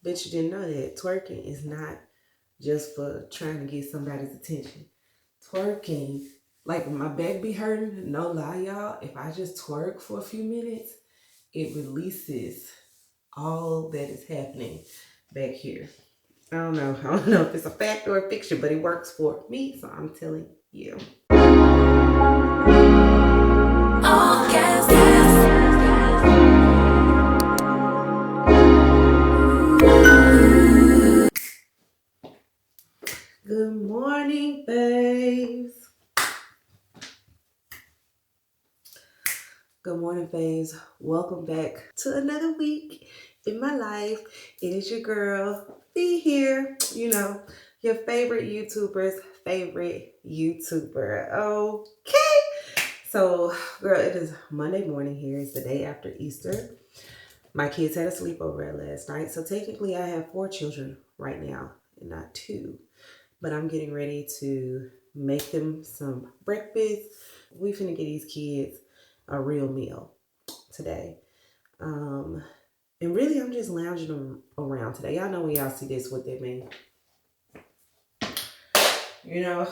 Bet you didn't know that twerking is not just for trying to get somebody's attention. Twerking, like when my back be hurting, no lie, y'all, if I just twerk for a few minutes, it releases all that is happening back here. I don't know. I don't know if it's a fact or a fiction, but it works for me, so I'm telling you. Oh, yes, yes. Good morning, babes. Good morning, babes. Welcome back to another week in my life. It is your girl, B here. You know, your favorite YouTuber's favorite YouTuber. Okay. So, girl, it is Monday morning here. It's the day after Easter. My kids had a sleepover last night. So technically I have 4 children right now and not 2. But I'm getting ready to make them some breakfast. We finna get these kids a real meal today. And really, I'm just lounging them around today. Y'all know when y'all see this, what that means. You know,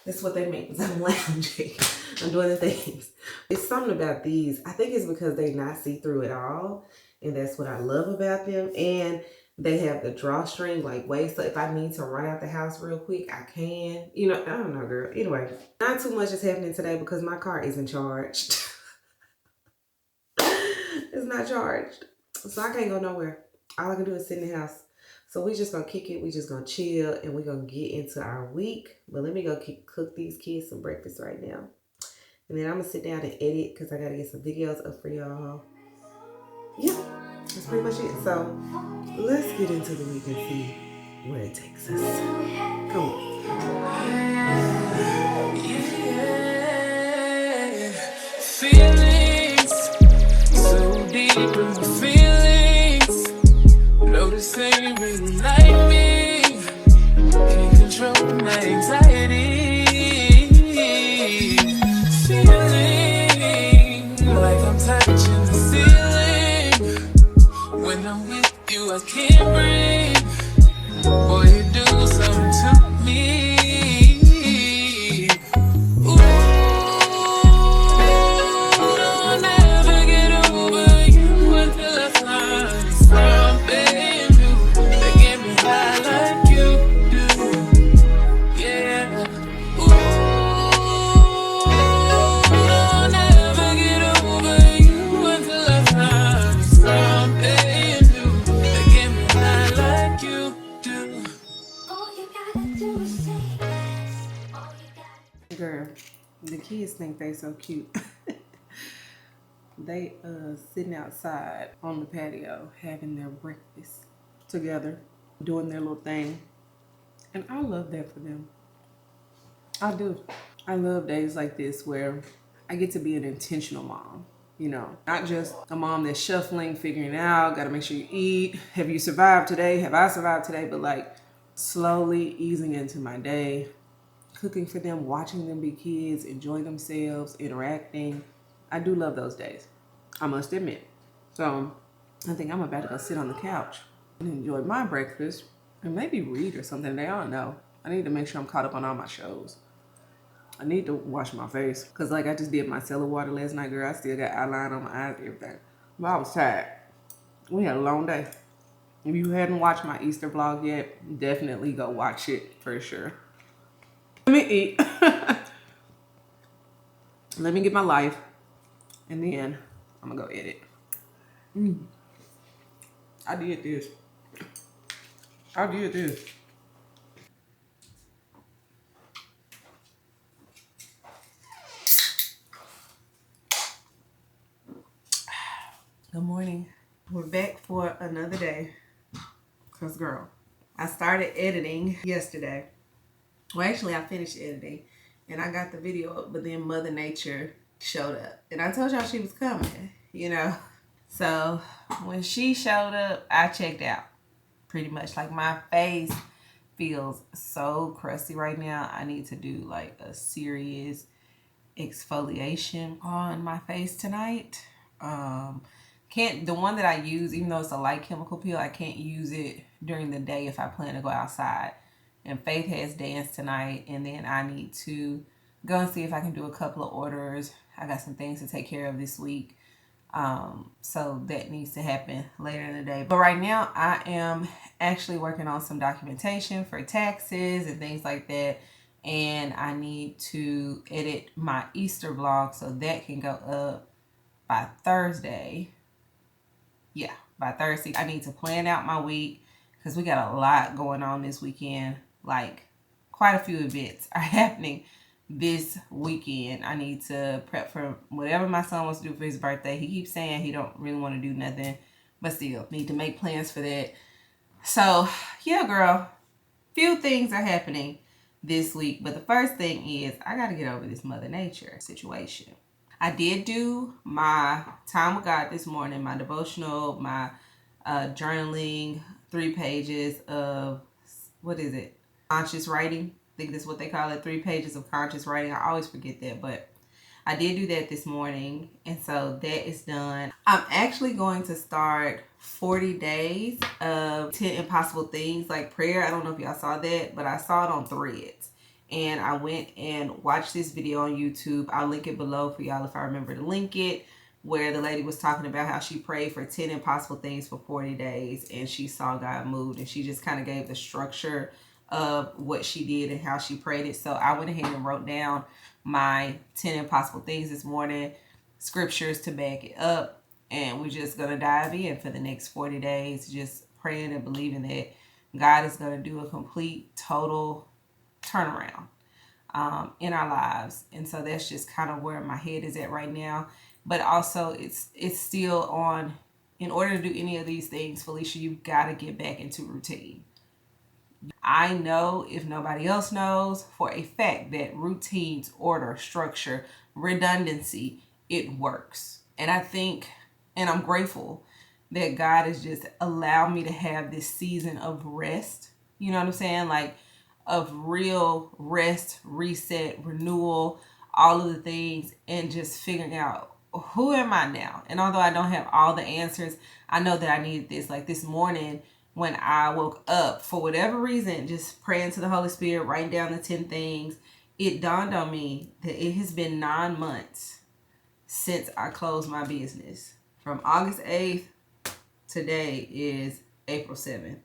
that's what they mean. I'm lounging. I'm doing the things. It's something about these. I think it's because they're not see-through at all. And that's what I love about them. And they have the drawstring like waist. So if I need to run out the house real quick, I can. You know, I don't know, girl. Anyway, not too much is happening today because my car isn't charged. It's not charged. So I can't go nowhere. All I can do is sit in the house. So we just gonna kick it. We just gonna chill and we're gonna get into our week. But let me go cook these kids some breakfast right now. And then I'm gonna sit down and edit because I gotta get some videos up for y'all. Yeah, that's pretty much it. So let's get into the week and see where it takes us. Come on. Feelings so deep in my feelings. Noticing you really like me. Can't control my anxiety. Feeling like I'm touching the ceiling. When I'm with you, I can't breathe. Boy, you do something to me. Girl, the kids think they so cute. They sitting outside on the patio having their breakfast together, doing their little thing. And I love that for them. I do. I love days like this where I get to be an intentional mom. You know, not just a mom that's shuffling, figuring out, gotta make sure you eat. Have you survived today? Have I survived today? But like slowly easing into my day, cooking for them, watching them be kids, enjoy themselves, interacting. I do love those days, I must admit. So I think I'm about to go sit on the couch and enjoy my breakfast and maybe read or something. They don't know. I need to make sure I'm caught up on all my shows. I need to wash my face because like I just did my cellar water last night, girl. I still got eyeliner on my eyes, everything. But I was tired. We had a long day. If you hadn't watched my Easter vlog yet, definitely go watch it for sure. Let me eat. Let me get my life. And then I'm gonna go edit. I did this. Good morning. We're back for another day. Cause girl, I started editing yesterday. Well, actually I finished editing and I got the video up, but then Mother Nature showed up. And I told y'all she was coming, you know. So when she showed up, I checked out pretty much. Like my face feels so crusty right now. I need to do like a serious exfoliation on my face tonight. Can't, the one that I use, even though it's a light chemical peel, I can't use it during the day if I plan to go outside. And Faith has dance tonight, and then I need to go and see if I can do a couple of orders. I got some things to take care of this week. So that needs to happen later in the day. But right now I am actually working on some documentation for taxes and things like that. And I need to edit my Easter vlog so that can go up by Thursday. Yeah, by Thursday. I need to plan out my week because we got a lot going on this weekend. Like, quite a few events are happening this weekend. I need to prep for whatever my son wants to do for his birthday. He keeps saying he don't really want to do nothing, but still need to make plans for that. So yeah, girl, few things are happening this week, but the first thing is I got to get over this Mother Nature situation. I did do my time with God this morning, my devotional, my journaling, 3 pages of, what is it? Conscious writing. I think that's what they call it, 3 pages of conscious writing. I always forget that, but I did do that this morning, and so that is done. I'm actually going to start 40 days of 10 impossible things like prayer. I don't know if y'all saw that, but I saw it on Threads. And I went and watched this video on YouTube. I'll link it below for y'all if I remember to link it, where the lady was talking about how she prayed for 10 impossible things for 40 days and she saw God move, and she just kind of gave the structure of what she did and how she prayed it. So I went ahead and wrote down my 10 impossible things this morning, scriptures to back it up, and we're just going to dive in for the next 40 days, just praying and believing that God is going to do a complete, total turnaround in our lives. And so that's just kind of where my head is at right now. But also it's still on, in order to do any of these things, Felicia, you've got to get back into routine. I know, if nobody else knows, for a fact that routines, order, structure, redundancy, it works. And I think, and I'm grateful that God has just allowed me to have this season of rest. You know what I'm saying? Like, of real rest, reset, renewal, all of the things, and just figuring out, who am I now? And although I don't have all the answers, I know that I needed this. Like this morning when I woke up, for whatever reason, just praying to the Holy Spirit, writing down the 10 things, it dawned on me that it has been 9 months since I closed my business. From August 8th, today is April 7th.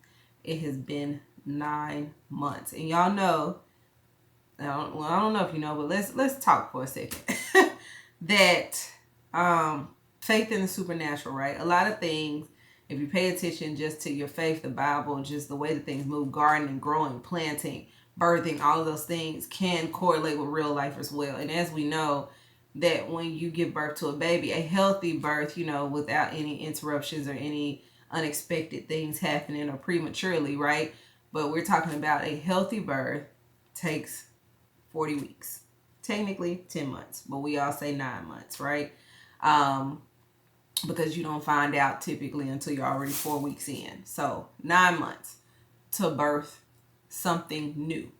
It has been 9 months. And y'all know, I don't know if you know, but let's talk for a second. That faith in the supernatural, right? A lot of things, if you pay attention just to your faith, the Bible, just the way that things move, gardening, growing, planting, birthing, all of those things can correlate with real life as well. And as we know, that when you give birth to a baby, a healthy birth, you know, without any interruptions or any unexpected things happening or prematurely, right? But we're talking about a healthy birth takes 40 weeks. Technically 10 months, but we all say 9 months, right? Because you don't find out typically until you're already 4 weeks in. So 9 months to birth something new.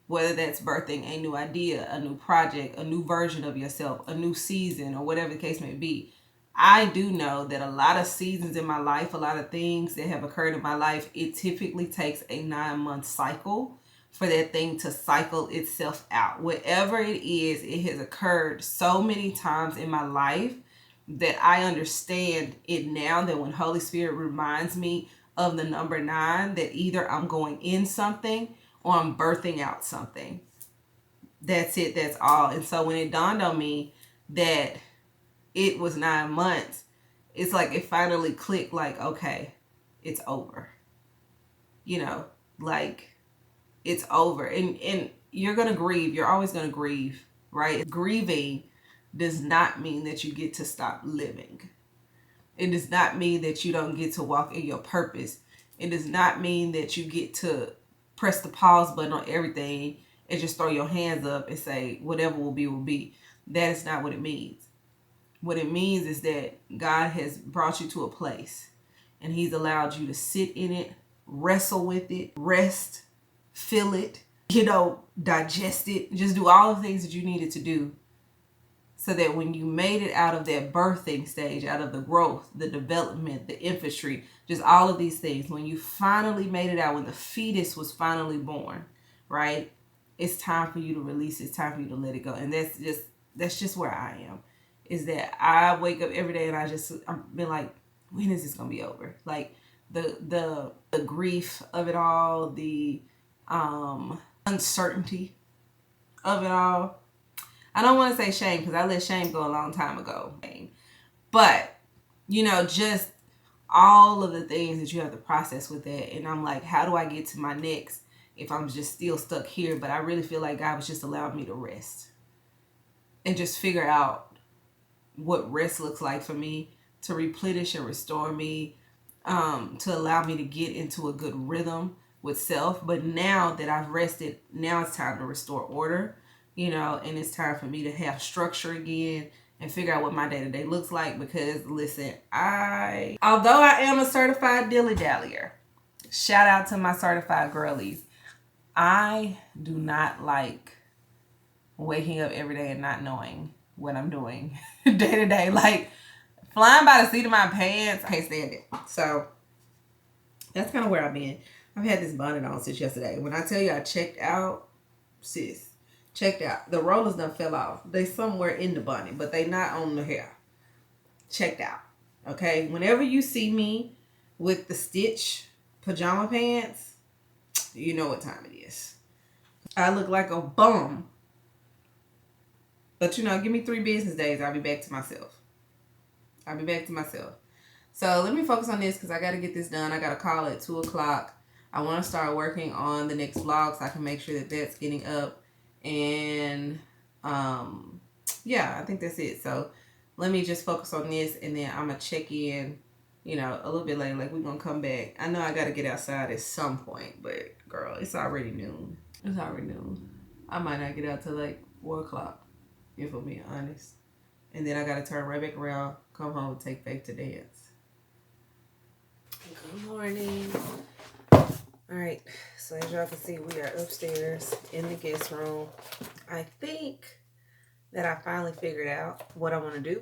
Whether that's birthing a new idea, a new project, a new version of yourself, a new season, or whatever the case may be. I do know that a lot of seasons in my life, a lot of things that have occurred in my life, it typically takes a 9-month cycle for that thing to cycle itself out. Whatever it is, it has occurred so many times in my life that I understand it now, that when Holy Spirit reminds me of the number 9, that either I'm going in something or I'm birthing out something. That's it. That's all. And so when it dawned on me that it was 9 months, it's like it finally clicked, like, okay, it's over. You know, like, it's over. And you're going to grieve. You're always going to grieve, right? Grieving does not mean that you get to stop living. It does not mean that you don't get to walk in your purpose. It does not mean that you get to press the pause button on everything and just throw your hands up and say, whatever will be, will be. That is not what it means. What it means is that God has brought you to a place and He's allowed you to sit in it, wrestle with it, rest, feel it, digest it, just do all the things that you needed to do so that when you made it out of that birthing stage, out of the growth, the development, the infantry, just all of these things, when you finally made it out, when the fetus was finally born, right? It's time for you to release. It's time for you to let it go. And that's just where I am. Is that I wake up every day and I've been like, when is this gonna be over? Like the grief of it all, the uncertainty of it all. I don't want to say shame because I let shame go a long time ago. But, you know, just all of the things that you have to process with that. And I'm like, how do I get to my next if I'm just still stuck here? But I really feel like God was just allowing me to rest and just figure out what rest looks like for me, to replenish and restore me, to allow me to get into a good rhythm with self. But now that I've rested, now it's time to restore order, you know, and it's time for me to have structure again and figure out what my day-to-day looks like. Because listen, although I am a certified dilly-dallyer, shout out to my certified girlies, I do not like waking up every day and not knowing what I'm doing day to day. Like flying by the seat of my pants, I can't stand it. So that's kind of where I've been. I've had this bonnet on since yesterday. When I tell you I checked out, sis, checked out. The rollers done fell off. They somewhere in the bonnet, but they not on the hair. Checked out. Okay? Whenever you see me with the stitch pajama pants, you know what time it is. I look like a bum. But, you know, give me 3 business days. I'll be back to myself. So let me focus on this because I got to get this done. I got a call at 2 o'clock. I want to start working on the next vlog so I can make sure that that's getting up. And, yeah, I think that's it. So let me just focus on this and then I'm going to check in, you know, a little bit later. Like, we're going to come back. I know I got to get outside at some point, but, girl, it's already noon. I might not get out till, like, 4 o'clock, if I'm being honest. And then I got to turn right back around, come home, take Faith to dance. Good morning. All right, so as y'all can see, we are upstairs in the guest room. I think that I finally figured out what I want to do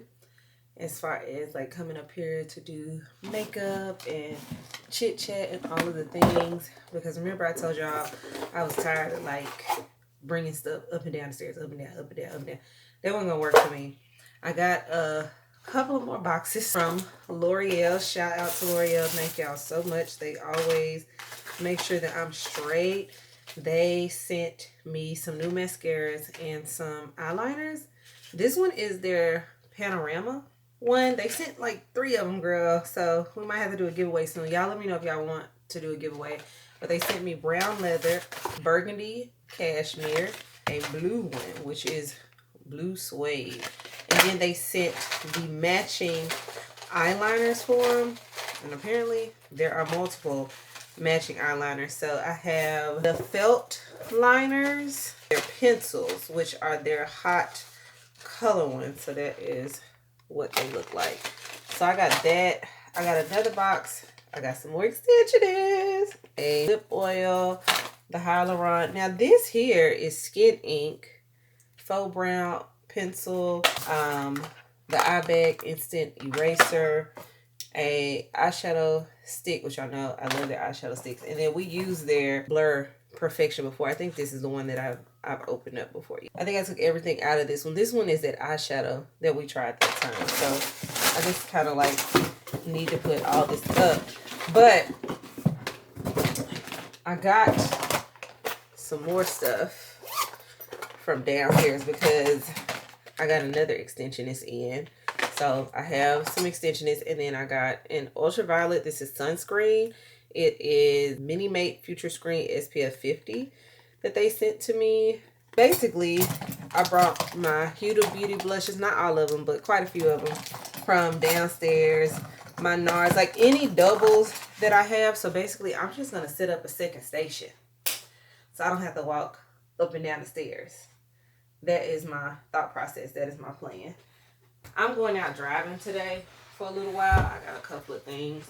as far as like coming up here to do makeup and chit chat and all of the things. Because remember I told y'all I was tired of like bringing stuff up and down the stairs, up and down, up and down, up and down. That wasn't gonna work for me. I got a couple of more boxes from L'Oreal. Shout out to L'Oreal. Thank y'all so much. They always make sure that I'm straight. They sent me some new mascaras and some eyeliners. This one is their Panorama one. They sent like 3 of them, girl. So we might have to do a giveaway soon. Y'all let me know if y'all want to do a giveaway. But they sent me brown leather, burgundy cashmere, a blue one, which is blue suede. And then they sent the matching eyeliners for them. And apparently there are multiple matching eyeliners. So I have the felt liners, their pencils, which are their hot color ones. So that is what they look like. So I got that. I got another box. I got some more extensions, a lip oil, the hyaluron. Now this here is Skin Ink faux brown pencil, the eye bag instant eraser, a eyeshadow stick, which y'all know I love their eyeshadow sticks. And then we used their Blur Perfection before. I think this is the one that I've opened up before. I think I took everything out of this one. This one is that eyeshadow that we tried that time. So I just kind of like need to put all this up. But I got some more stuff from downstairs because I got another extensionist in. So I have some extensionists, and then I got an ultraviolet. This is sunscreen. It is Mini Mate Future Screen SPF 50 that they sent to me. Basically, I brought my Huda Beauty blushes, not all of them, but quite a few of them from downstairs. My NARS, like any doubles that I have. So basically, I'm just going to set up a second station so I don't have to walk up and down the stairs. That is my thought process. That is my plan. I'm going out driving today for a little while. I got a couple of things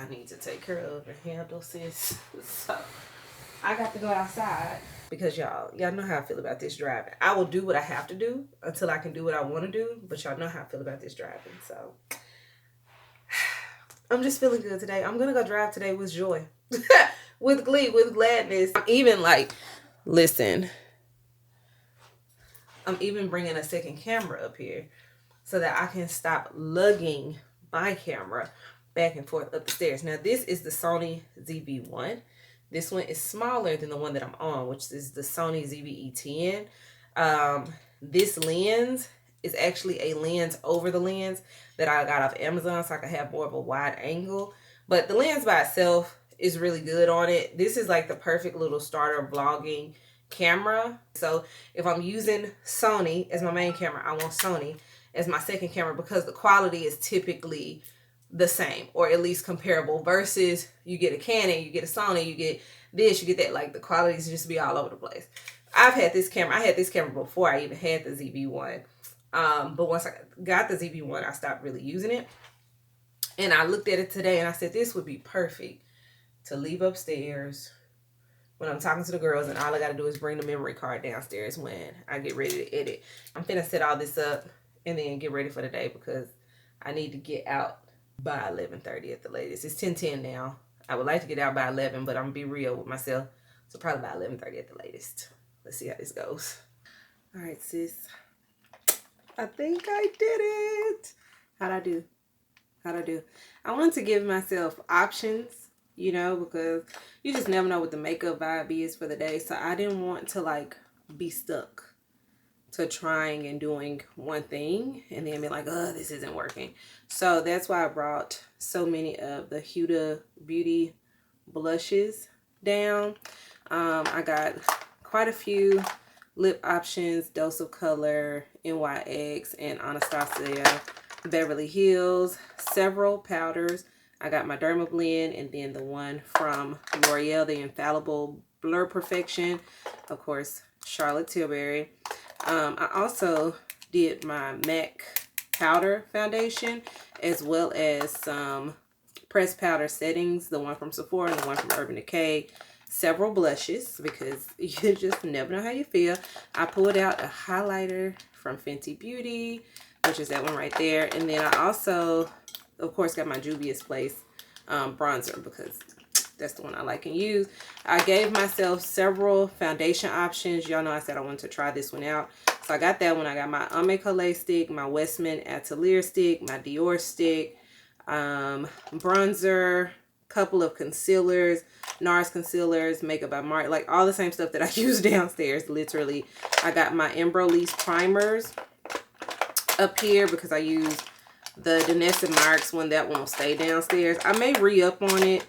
I need to take care of and handle, sis. So I got to go outside because y'all know how I feel about this driving. I will do what I have to do until I can do what I want to do, but y'all know how I feel about this driving. So I'm just feeling good today. I'm gonna go drive today with joy, with glee, with gladness. I'm even like, listen, I'm even bringing a second camera up here so that I can stop lugging my camera back and forth up the stairs. Now, this is the Sony ZV-1. This one is smaller than the one that I'm on, which is the Sony ZV-E10. This lens is actually a lens over the lens that I got off Amazon so I can have more of a wide angle. But the lens by itself is really good on it. This is like the perfect little starter vlogging camera. So if I'm using Sony as my main camera, I want Sony as my second camera because the quality is typically the same or at least comparable versus you get a Canon, you get a Sony, you get this, you get that. Like the quality is just be all over the place. I had this camera before I even had the ZV-1. But once I got the ZV-1, I stopped really using it. And I looked at it today and I said, this would be perfect to leave upstairs when I'm talking to the girls and all I got to do is bring the memory card downstairs when I get ready to edit. I'm finna set all this up and then get ready for the day because I need to get out by 11:30 at the latest. It's 10:10 now. I would like to get out by 11, but I'm going to be real with myself. So probably by 11:30 at the latest. Let's see how this goes. All right, sis. I think I did it. How'd I do? I wanted to give myself options, you know, because you just never know what the makeup vibe is for the day. So I didn't want to like be stuck to trying and doing one thing and then be like, oh, this isn't working. So that's why I brought so many of the Huda Beauty blushes down. I got quite a few lip options: Dose of Color, NYX, and Anastasia Beverly Hills. Several powders. I got my Derma Blend and then the one from L'Oreal, the Infallible Blur Perfection. Of course, Charlotte Tilbury. I also did my MAC powder foundation as well as some pressed powder settings, the one from Sephora and the one from Urban Decay. Several blushes because you just never know how you feel. I pulled out a highlighter from Fenty Beauty, which is that one right there. And then I also, of course, got my Juvia's Place bronzer because that's the one I like and use. I gave myself several foundation options. Y'all know I said I wanted to try this one out. So I got that one. I got my Amicale stick, my Westman Atelier stick, my Dior stick, bronzer, couple of concealers, NARS concealers, Makeup by Marc, like all the same stuff that I use downstairs, literally. I got my Embryolisse primers up here because I use the Danessa Marks one. That one will stay downstairs. I may re-up on it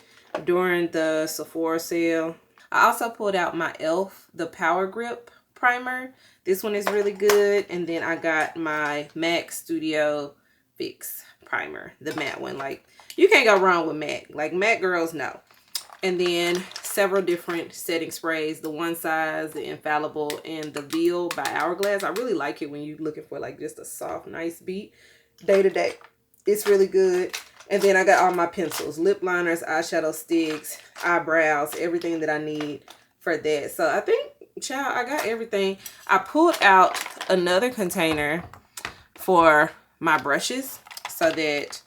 during the Sephora sale. I also pulled out my e.l.f. the Power Grip primer. This one is really good. And then I got my MAC Studio Fix primer, the matte one. Like, you can't go wrong with MAC. Like, MAC girls know. And then several different setting sprays, the One Size, the Infallible, and the Veil by Hourglass. I really like it when you're looking for like just a soft, nice beat day to day. It's really good. And then I got all my pencils, lip liners, eyeshadow sticks, eyebrows, everything that I need for that. So I think, child, I got everything. I pulled out another container for my brushes so that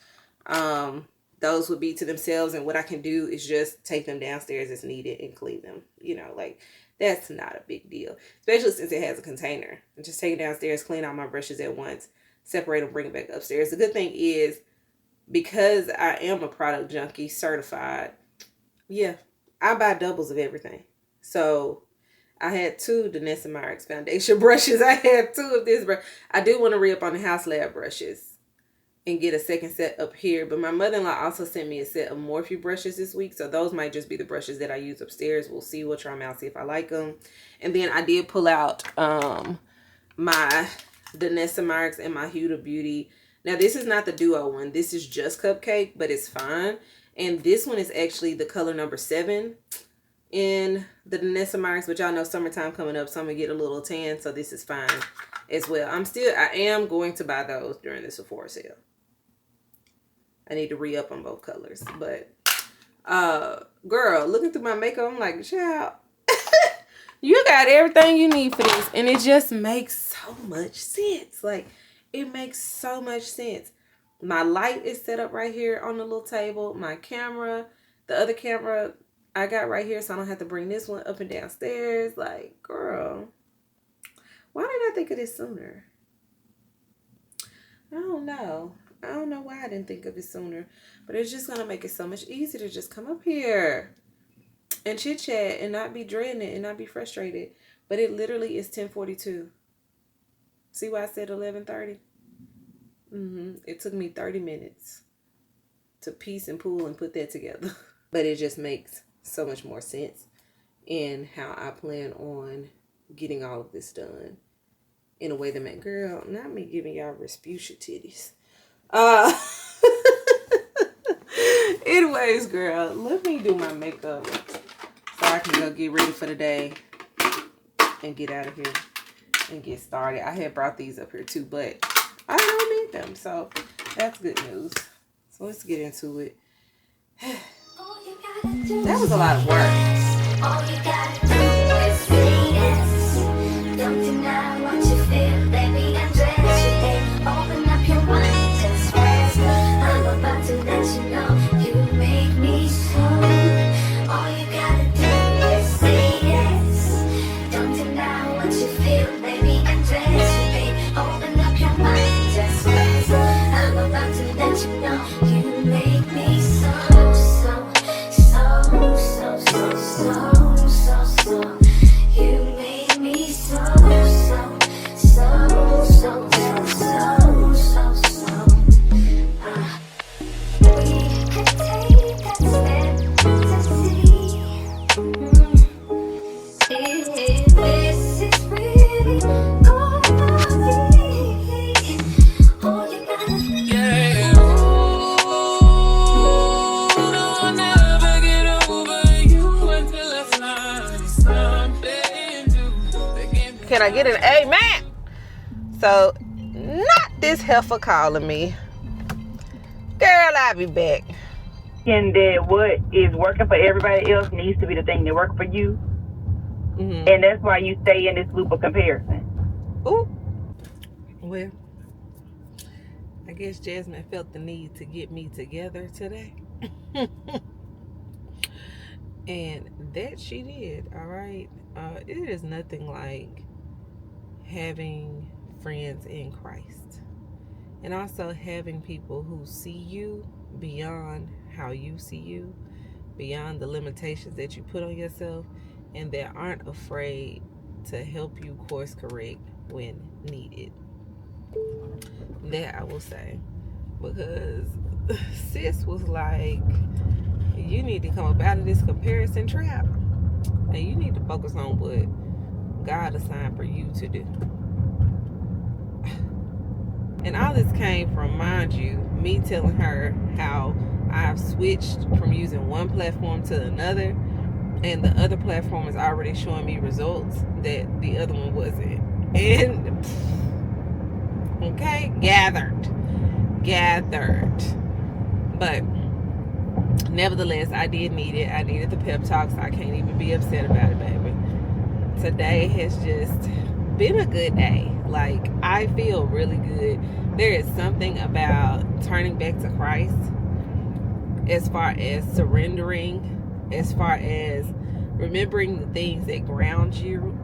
those would be to themselves. And what I can do is just take them downstairs as needed and clean them. You know, like, that's not a big deal, especially since it has a container. And just take it downstairs, clean out my brushes at once, separate them, bring it back upstairs. The good thing is, because I am a product junkie certified, yeah, I buy doubles of everything. So I had 2 Danessa Marks foundation brushes. I had 2 of this brush. I do want to re-up on the House Lab brushes and get a second set up here. But my mother-in-law also sent me a set of Morphe brushes this week. So those might just be the brushes that I use upstairs. We'll see. We'll try them out, see if I like them. And then I did pull out my Danessa Marks and my Huda Beauty. Now, this is not the duo one. This is just Cupcake, but it's fine. And this one is actually the color number 7 in the Danessa Marks. But y'all know summertime coming up, so I'm going to get a little tan. So this is fine as well. I am going to buy those during the Sephora sale. I need to re-up on both colors. But, girl, looking through my makeup, I'm like, child, You got everything you need for this. And it just makes so much sense. Like, it makes so much sense. My light is set up right here on the little table. My camera, the other camera I got right here, so I don't have to bring this one up and downstairs. Like, girl, why didn't I think of this sooner? I don't know. I don't know why I didn't think of it sooner. But it's just going to make it so much easier to just come up here and chit chat and not be dreading it and not be frustrated. But it literally is 10:42. See why I said 11:30? It took me 30 minutes to piece and pull and put that together. But it just makes so much more sense in how I plan on getting all of this done in a way that makes, girl, not me giving y'all Respucia titties. Anyways, girl, let me do my makeup so I can go get ready for the day and get out of here and get started. I had brought these up here too, but I don't need them, so that's good news. So let's get into it. That was a lot of work. All you gotta do is say yes. Don't deny what you feel, baby, undress you, babe. Open up your mind, just rest. I'm about to let you know you make me so. All you gotta do is say yes. Don't deny what you feel, baby, undress you, babe. Open up your mind, just rest. I'm about to let you know you make me so. You made me so. We can take that step to see if this is really gonna be. All you gotta Yeah. I'll never get over you until I find something new. Can I get an amen? So, not this heifer calling me. Girl, I'll be back. And that what is working for everybody else needs to be the thing that works for you. And that's why you stay in this loop of comparison. Ooh. Well, I guess Jasmine felt the need to get me together today. And that she did, all right? It is nothing like having friends in Christ. And also having people who see you beyond how you see you, beyond the limitations that you put on yourself, and that aren't afraid to help you course correct when needed. That I will say. Because sis was like, you need to come up out of this comparison trap. And you need to focus on what God assigned for you to do. And all this came from, mind you, me telling her how I've switched from using one platform to another, and the other platform is already showing me results that the other one wasn't. And okay, gathered. But nevertheless, I did need it. I needed the pep talk, so I can't even be upset about it, baby. Today has just been a good day. Like, I feel really good. There is something about turning back to Christ, as far as surrendering, as far as remembering the things that ground you,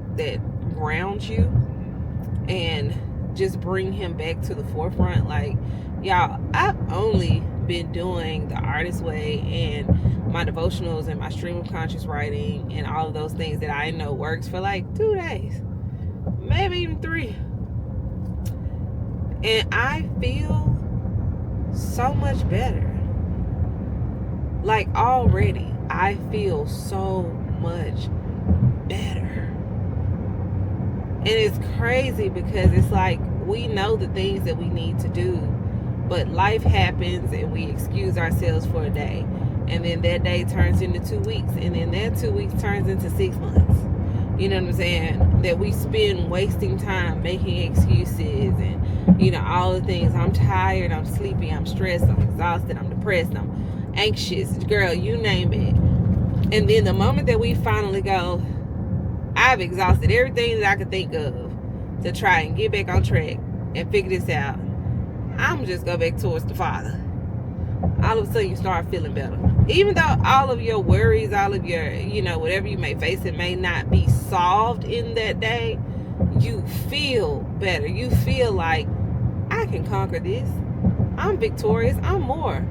and just bring him back to the forefront. Like, y'all, I've only been doing the artist way and my devotionals and my stream of conscious writing and all of those things that I know works for like 2 days, maybe even 3. And I feel so much better. Like, already, I feel so much better. And it's crazy because it's like, we know the things that we need to do, but life happens and we excuse ourselves for a day. And then that day turns into 2 weeks. And then that 2 weeks turns into 6 months. You know what I'm saying? That we spend wasting time making excuses and, you know, all the things. I'm tired, I'm sleepy, I'm stressed, I'm exhausted, I'm depressed, I'm anxious. Girl, you name it. And then the moment that we finally go, I've exhausted everything that I could think of to try and get back on track and figure this out. I'm just go back towards the Father. All of a sudden you start feeling better. Even though all of your worries, all of your, whatever you may face, it may not be solved in that day, you feel better. You feel like, I can conquer this. I'm victorious. I'm more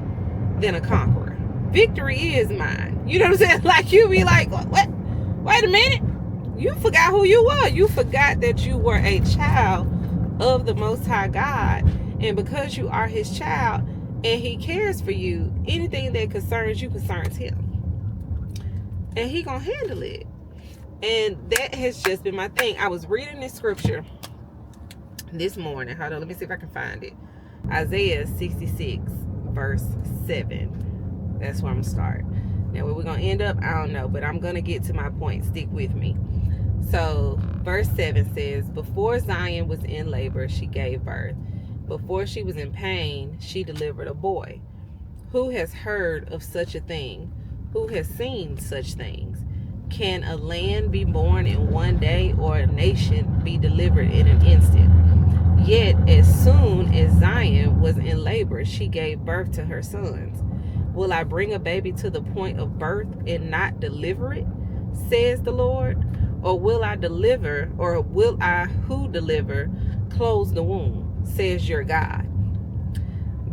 than a conqueror. Victory is mine. You know what I'm saying? Like, you be like, what? Wait a minute. You forgot who you were. You forgot that you were a child of the Most High God. And because you are his child and he cares for you, anything that concerns you concerns him. And he gonna handle it. And that has just been my thing. I was reading this scripture this morning. Hold on, let me see if I can find it. Isaiah 66, verse 7. That's where I'm gonna start. Now, where we're gonna end up, I don't know, but I'm gonna get to my point. Stick with me. So, verse 7 says, before Zion was in labor, she gave birth. Before she was in pain, she delivered a boy. Who has heard of such a thing? Who has seen such things? Can a land be born in one day, or a nation be delivered in an instant? Yet, as soon as Zion was in labor, she gave birth to her sons. Will I bring a baby to the point of birth and not deliver it, says the Lord? Or will I deliver, or will I who deliver close the womb, says your God?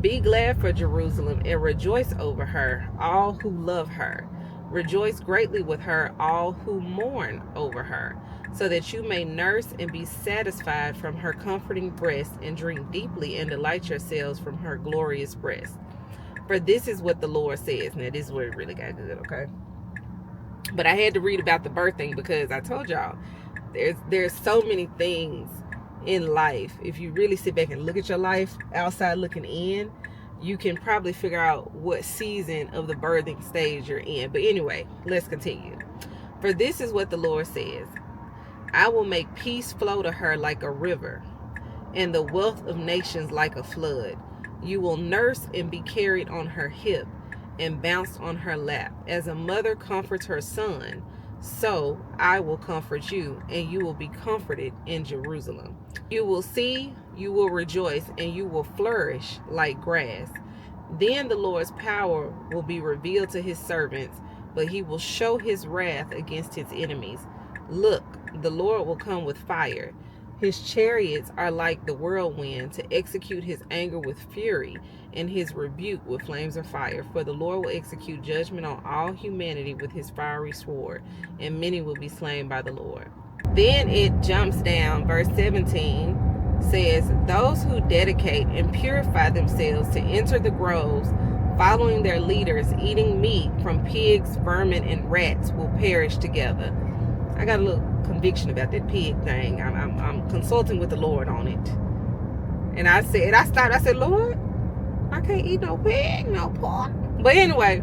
Be glad for Jerusalem and rejoice over her, all who love her. Rejoice greatly with her, all who mourn over her, so that you may nurse and be satisfied from her comforting breast, and drink deeply and delight yourselves from her glorious breast. For this is what the Lord says. Now, this is where it really got good, okay? But I had to read about the birthing because I told y'all, there's so many things in life. If you really sit back and look at your life outside looking in, you can probably figure out what season of the birthing stage you're in. But anyway, let's continue. For this is what the Lord says. I will make peace flow to her like a river, and the wealth of nations like a flood. You will nurse and be carried on her hip and bounced on her lap. As a mother comforts her son, so I will comfort you, and you will be comforted in Jerusalem. You will see, you will rejoice, and you will flourish like grass. Then the Lord's power will be revealed to his servants, but he will show his wrath against his enemies. Look, the Lord will come with fire. His chariots are like the whirlwind, to execute his anger with fury and his rebuke with flames of fire. For the Lord will execute judgment on all humanity with his fiery sword, and many will be slain by the Lord. Then it jumps down, verse 17 says, those who dedicate and purify themselves to enter the groves, following their leaders, eating meat from pigs, vermin, and rats, will perish together. I got a little conviction about that pig thing. I'm consulting with the Lord on it. And I said, Lord, I can't eat no pig, no pork. But anyway,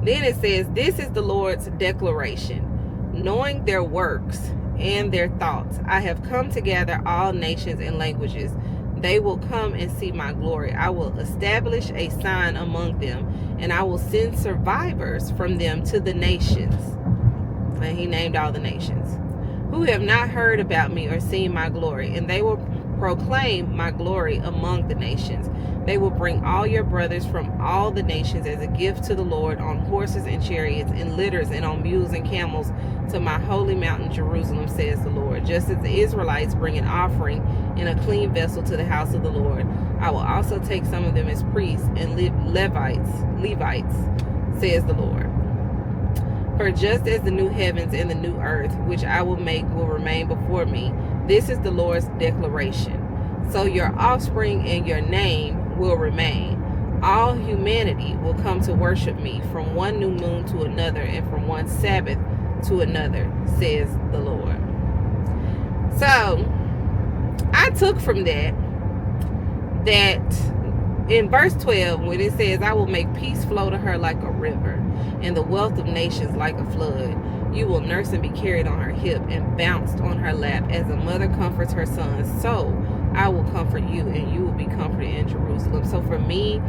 then it says, this is the Lord's declaration. Knowing their works and their thoughts, I have come to gather all nations and languages. They will come and see my glory. I will establish a sign among them, and I will send survivors from them to the nations. And he named all the nations who have not heard about me or seen my glory, and they will proclaim my glory among the nations. They will bring all your brothers from all the nations as a gift to the Lord on horses and chariots and litters and on mules and camels to my holy mountain Jerusalem, says the Lord. Just as the Israelites bring an offering in a clean vessel to the house of the Lord, I will also take some of them as priests and Levites, says the Lord. For just as the new heavens and the new earth, which I will make, will remain before me, this is the Lord's declaration. So your offspring and your name will remain. All humanity will come to worship me, from one new moon to another, and from one Sabbath to another, says the Lord. So I took from that in verse 12, when it says, I will make peace flow to her like a river, and the wealth of nations like a flood. You will nurse and be carried on her hip and bounced on her lap. As a mother comforts her son, so I will comfort you, and you will be comforted in Jerusalem. So for me,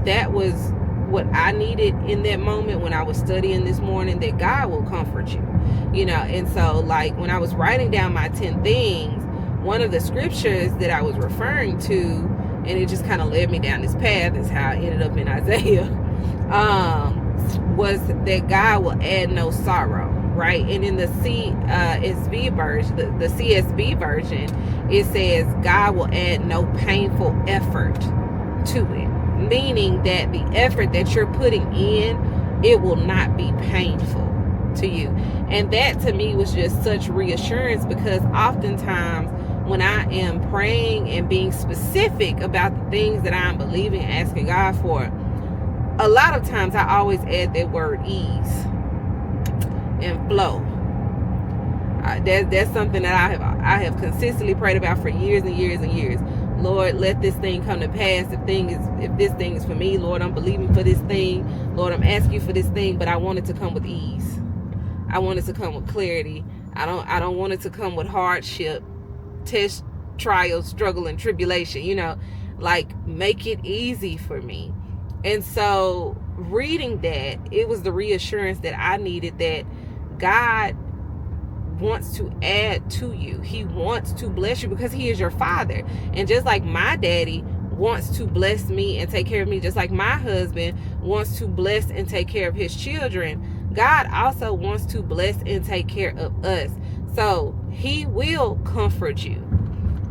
that was what I needed in that moment when I was studying this morning, that God will comfort you, you know. And so, like, when I was writing down my 10 things, one of the scriptures that I was referring to, and it just kind of led me down this path, is how I ended up in Isaiah, was that God will add no sorrow, right? And in the CSB version, the CSB version, it says God will add no painful effort to it, meaning that the effort that you're putting in, it will not be painful to you. And that to me was just such reassurance, because oftentimes when I am praying and being specific about the things that I'm believing, asking God for, a lot of times I always add that word ease and flow. That's something that I have consistently prayed about for years and years and years. Lord, let this thing come to pass. If this thing is for me, Lord, I'm believing for this thing. Lord, I'm asking you for this thing, but I want it to come with ease. I want it to come with clarity. I don't want it to come with hardship, test, trial, struggle, and tribulation. You know, like, make it easy for me. And so reading that, it was the reassurance that I needed, that God wants to add to you. He wants to bless you because he is your father. And just like my daddy wants to bless me and take care of me, just like my husband wants to bless and take care of his children, God also wants to bless and take care of us. So he will comfort you.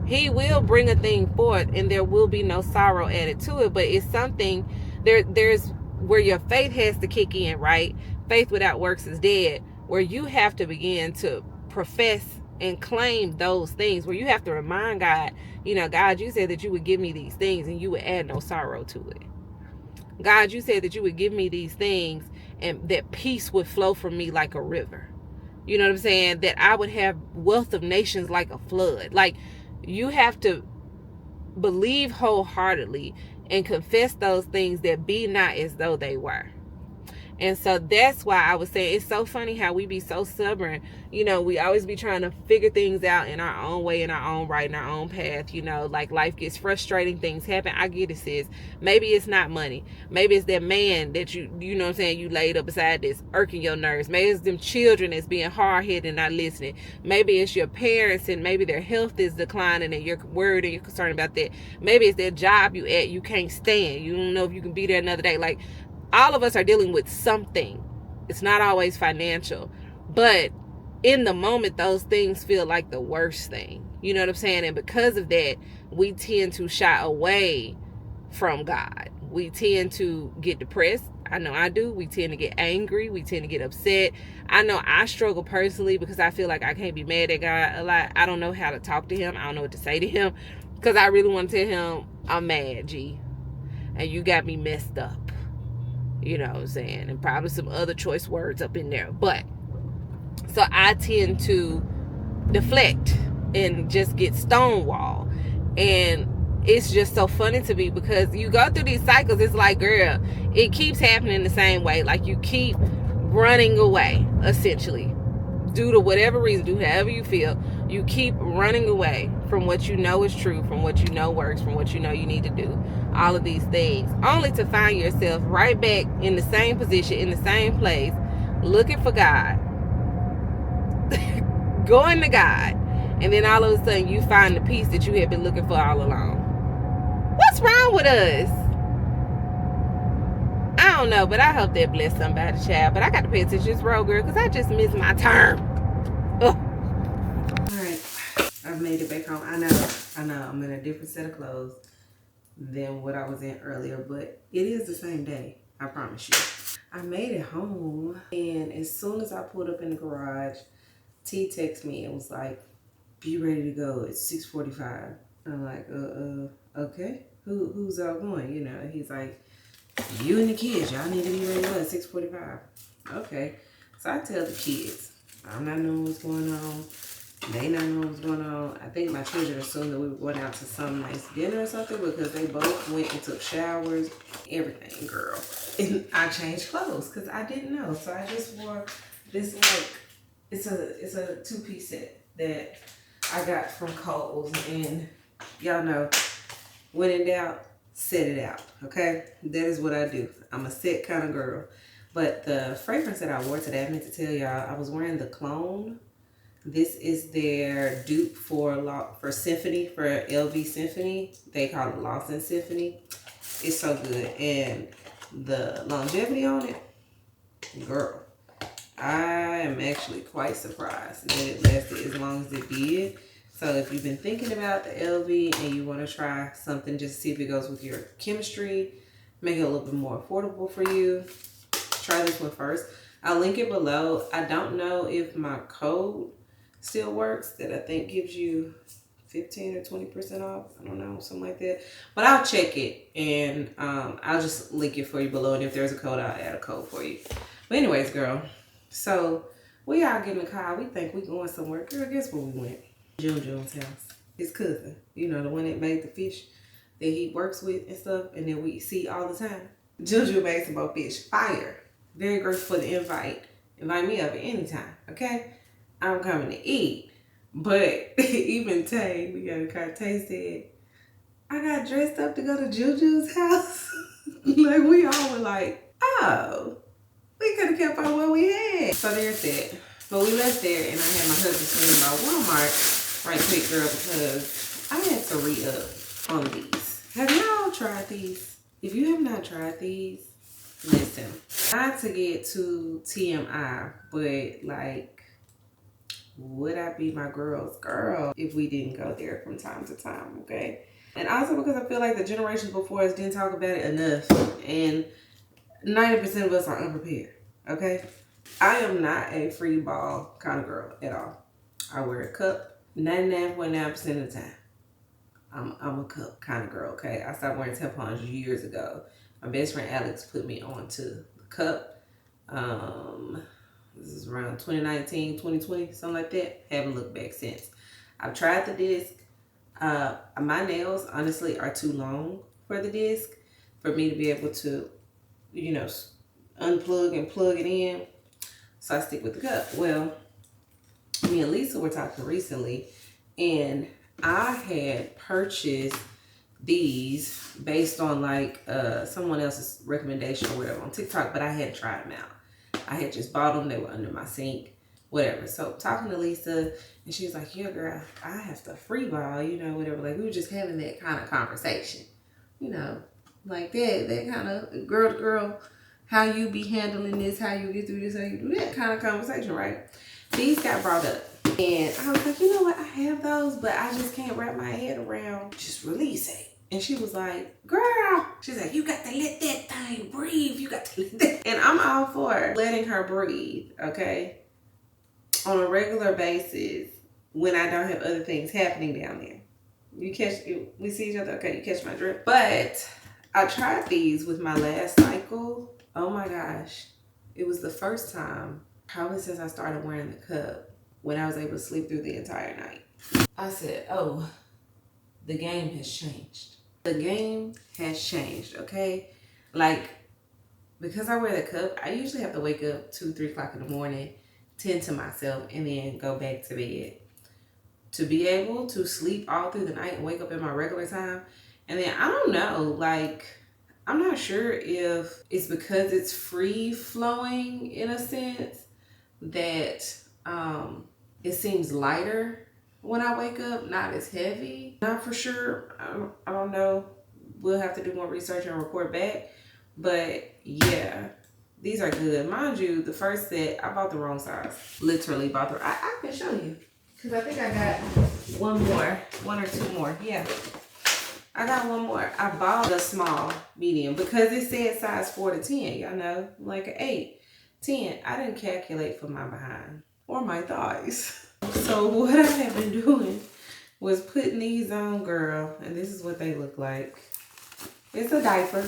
He will bring a thing forth, and there will be no sorrow added to it. But it's something, there's where your faith has to kick in, right? Faith without works is dead, where you have to begin to profess and claim those things, where you have to remind God, you know, God, you said that you would give me these things and you would add no sorrow to it. God, you said that you would give me these things and that peace would flow from me like a river. You know what I'm saying? That I would have wealth of nations like a flood. Like, you have to believe wholeheartedly and confess those things that be not as though they were. And so that's why I was saying, it's so funny how we be so stubborn. You know, we always be trying to figure things out in our own way, in our own right, in our own path. You know, like, life gets frustrating, things happen. I get it, sis. Maybe it's not money. Maybe it's that man that you know what I'm saying, you laid up beside this irking your nerves. Maybe it's them children that's being hard-headed and not listening. Maybe it's your parents and maybe their health is declining and you're worried and you're concerned about that. Maybe it's that job you can't stand. You don't know if you can be there another day. Like, all of us are dealing with something. It's not always financial, but in the moment, those things feel like the worst thing. You know what I'm saying? And because of that, we tend to shy away from God. We tend to get depressed. I know I do. We tend to get angry. We tend to get upset. I know I struggle personally because I feel like I can't be mad at God a lot. I don't know how to talk to him. I don't know what to say to him because I really want to tell him, I'm mad, G, and you got me messed up. You know what I'm saying? And probably some other choice words up in there. But so I tend to deflect and just get stonewall. And it's just so funny to me because you go through these cycles. It's like, girl, it keeps happening the same way. Like, you keep running away, essentially, due to whatever reason, do however you feel. You keep running away from what you know is true, from what you know works, from what you know you need to do. All of these things, only to find yourself right back in the same position, in the same place, looking for God, going to God, and then all of a sudden you find the peace that you had been looking for all along. What's wrong with us? I don't know, but I hope that bless somebody, child. But I got to pay attention to this road, girl, because I just missed my turn. Ugh. All right, I've made it back home. I know, I'm in a different set of clothes than what I was in earlier, but it is the same day, I promise you. I made it home, and as soon as I pulled up in the garage, T texted me and was like, be ready to go. It's 6:45. I'm like, okay. Who's all going? You know, he's like, you and the kids, y'all need to be ready to go at 6:45. Okay. So I tell the kids, I'm not knowing what's going on. They not knowing what's going on. I think my children assumed that we were going out to some nice dinner or something because they both went and took showers, everything, girl. And I changed clothes because I didn't know. So I just wore this, like, it's a two-piece set that I got from Kohl's. And y'all know, when in doubt, set it out, okay? That is what I do. I'm a set kind of girl. But the fragrance that I wore today, I meant to tell y'all, I was wearing the Clone. This is their dupe for Symphony, for LV Symphony. They call it Lawson Symphony. It's so good. And the longevity on it, girl, I am actually quite surprised that it lasted as long as it did. So if you've been thinking about the LV and you want to try something just to see if it goes with your chemistry, make it a little bit more affordable for you, try this one first. I'll link it below. I don't know if my code still works that I think gives you 15 or 20% off. I don't know, something like that. But I'll check it and I'll just link it for you below. And if there's a code, I'll add a code for you. But anyways, girl, so we all getting a car. We think we going somewhere. Girl, guess where we went? Jun's house. His cousin. You know, the one that made the fish that he works with and stuff and that we see all the time. Jun made some more fish. Fire. Very grateful for the invite. Invite me over anytime, okay? I'm coming to eat. But even Tay, we got a car. Tay said, I got dressed up to go to Juju's house. Like, we all were like, oh, we could have kept on what we had. So there's that. But we left there, and I had my husband swing by Walmart right quick, girl, because I had to re-up on these. Have y'all tried these? If you have not tried these, listen. Not to get too TMI, but like, would I be my girl's girl if we didn't go there from time to time, okay? And also because I feel like the generations before us didn't talk about it enough, and 90% of us are unprepared, okay? I am not a free ball kind of girl at all. I wear a cup 99.9% of the time. I'm a cup kind of girl, okay? I stopped wearing tampons years ago. My best friend Alex put me on to the cup. This is around 2019, 2020, something like that. Haven't looked back since. I've tried the disc. My nails, honestly, are too long for the disc for me to be able to, you know, unplug and plug it in. So I stick with the cup. Well, me and Lisa were talking recently, and I had purchased these based on like someone else's recommendation or whatever on TikTok, but I hadn't tried them out. I had just bought them. They were under my sink, whatever. So talking to Lisa, and she was like, yeah, girl, I have to free ball, you know, whatever. Like, we were just having that kind of conversation, you know, like that kind of girl to girl, how you be handling this, how you get through this, how you do that kind of conversation, right? These got brought up. And I was like, you know what? I have those, but I just can't wrap my head around just release it. And she was like, girl, she's like, you got to let that thing breathe. You got to let that. And I'm all for letting her breathe, okay? On a regular basis when I don't have other things happening down there. We see each other? Okay, you catch my drift. But I tried these with my last cycle. Oh my gosh. It was the first time, probably since I started wearing the cup, when I was able to sleep through the entire night. I said, oh, the game has changed. The game has changed, okay? Like, because I wear the cup, I usually have to wake up 2, 3 o'clock in the morning, tend to myself, and then go back to bed. To be able to sleep all through the night and wake up at my regular time. And then, I don't know, like, I'm not sure if it's because it's free flowing in a sense that it seems lighter when I wake up, not as heavy. Not for sure. I don't know. We'll have to do more research and report back. But yeah, these are good. Mind you, the first set, I bought the wrong size. Literally bought the, I can show you. Because I think I got one or two more. Yeah. I got one more. I bought the small, medium, because it said size 4 to 10. Y'all know, like an 8, 10. I didn't calculate for my behind or my thighs. So what I have been doing was putting these on, girl, and this is what they look like. It's a diaper.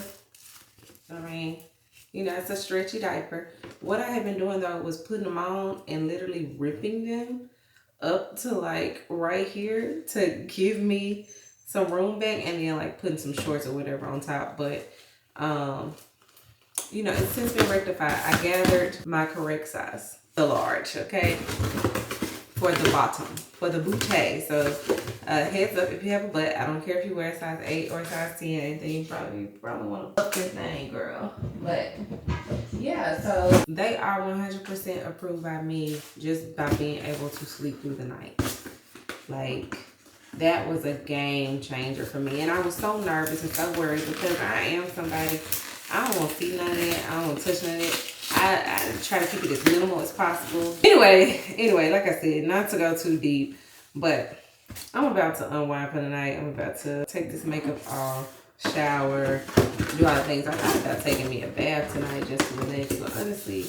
I mean, you know, it's a stretchy diaper. What I have been doing though was putting them on and literally ripping them up to like right here to give me some room back, and then like putting some shorts or whatever on top. But you know, it's since been rectified. I gathered my correct size, the large, okay? for the bottom, for the bouquet. So heads up if you have a butt. I don't care if you wear a size 8 or a size 10. Anything you probably want to fuck this thing, girl. But yeah, so they are 100% approved by me just by being able to sleep through the night. Like, that was a game changer for me. And I was so nervous and so worried because I am somebody, I don't want to see none of that. I don't want to touch none of that. I try to keep it as minimal as possible. Anyway, like I said, not to go too deep, but I'm about to unwind for the night. I'm about to take this makeup off, shower, do all the things. I thought about taking me a bath tonight just to relax. But honestly,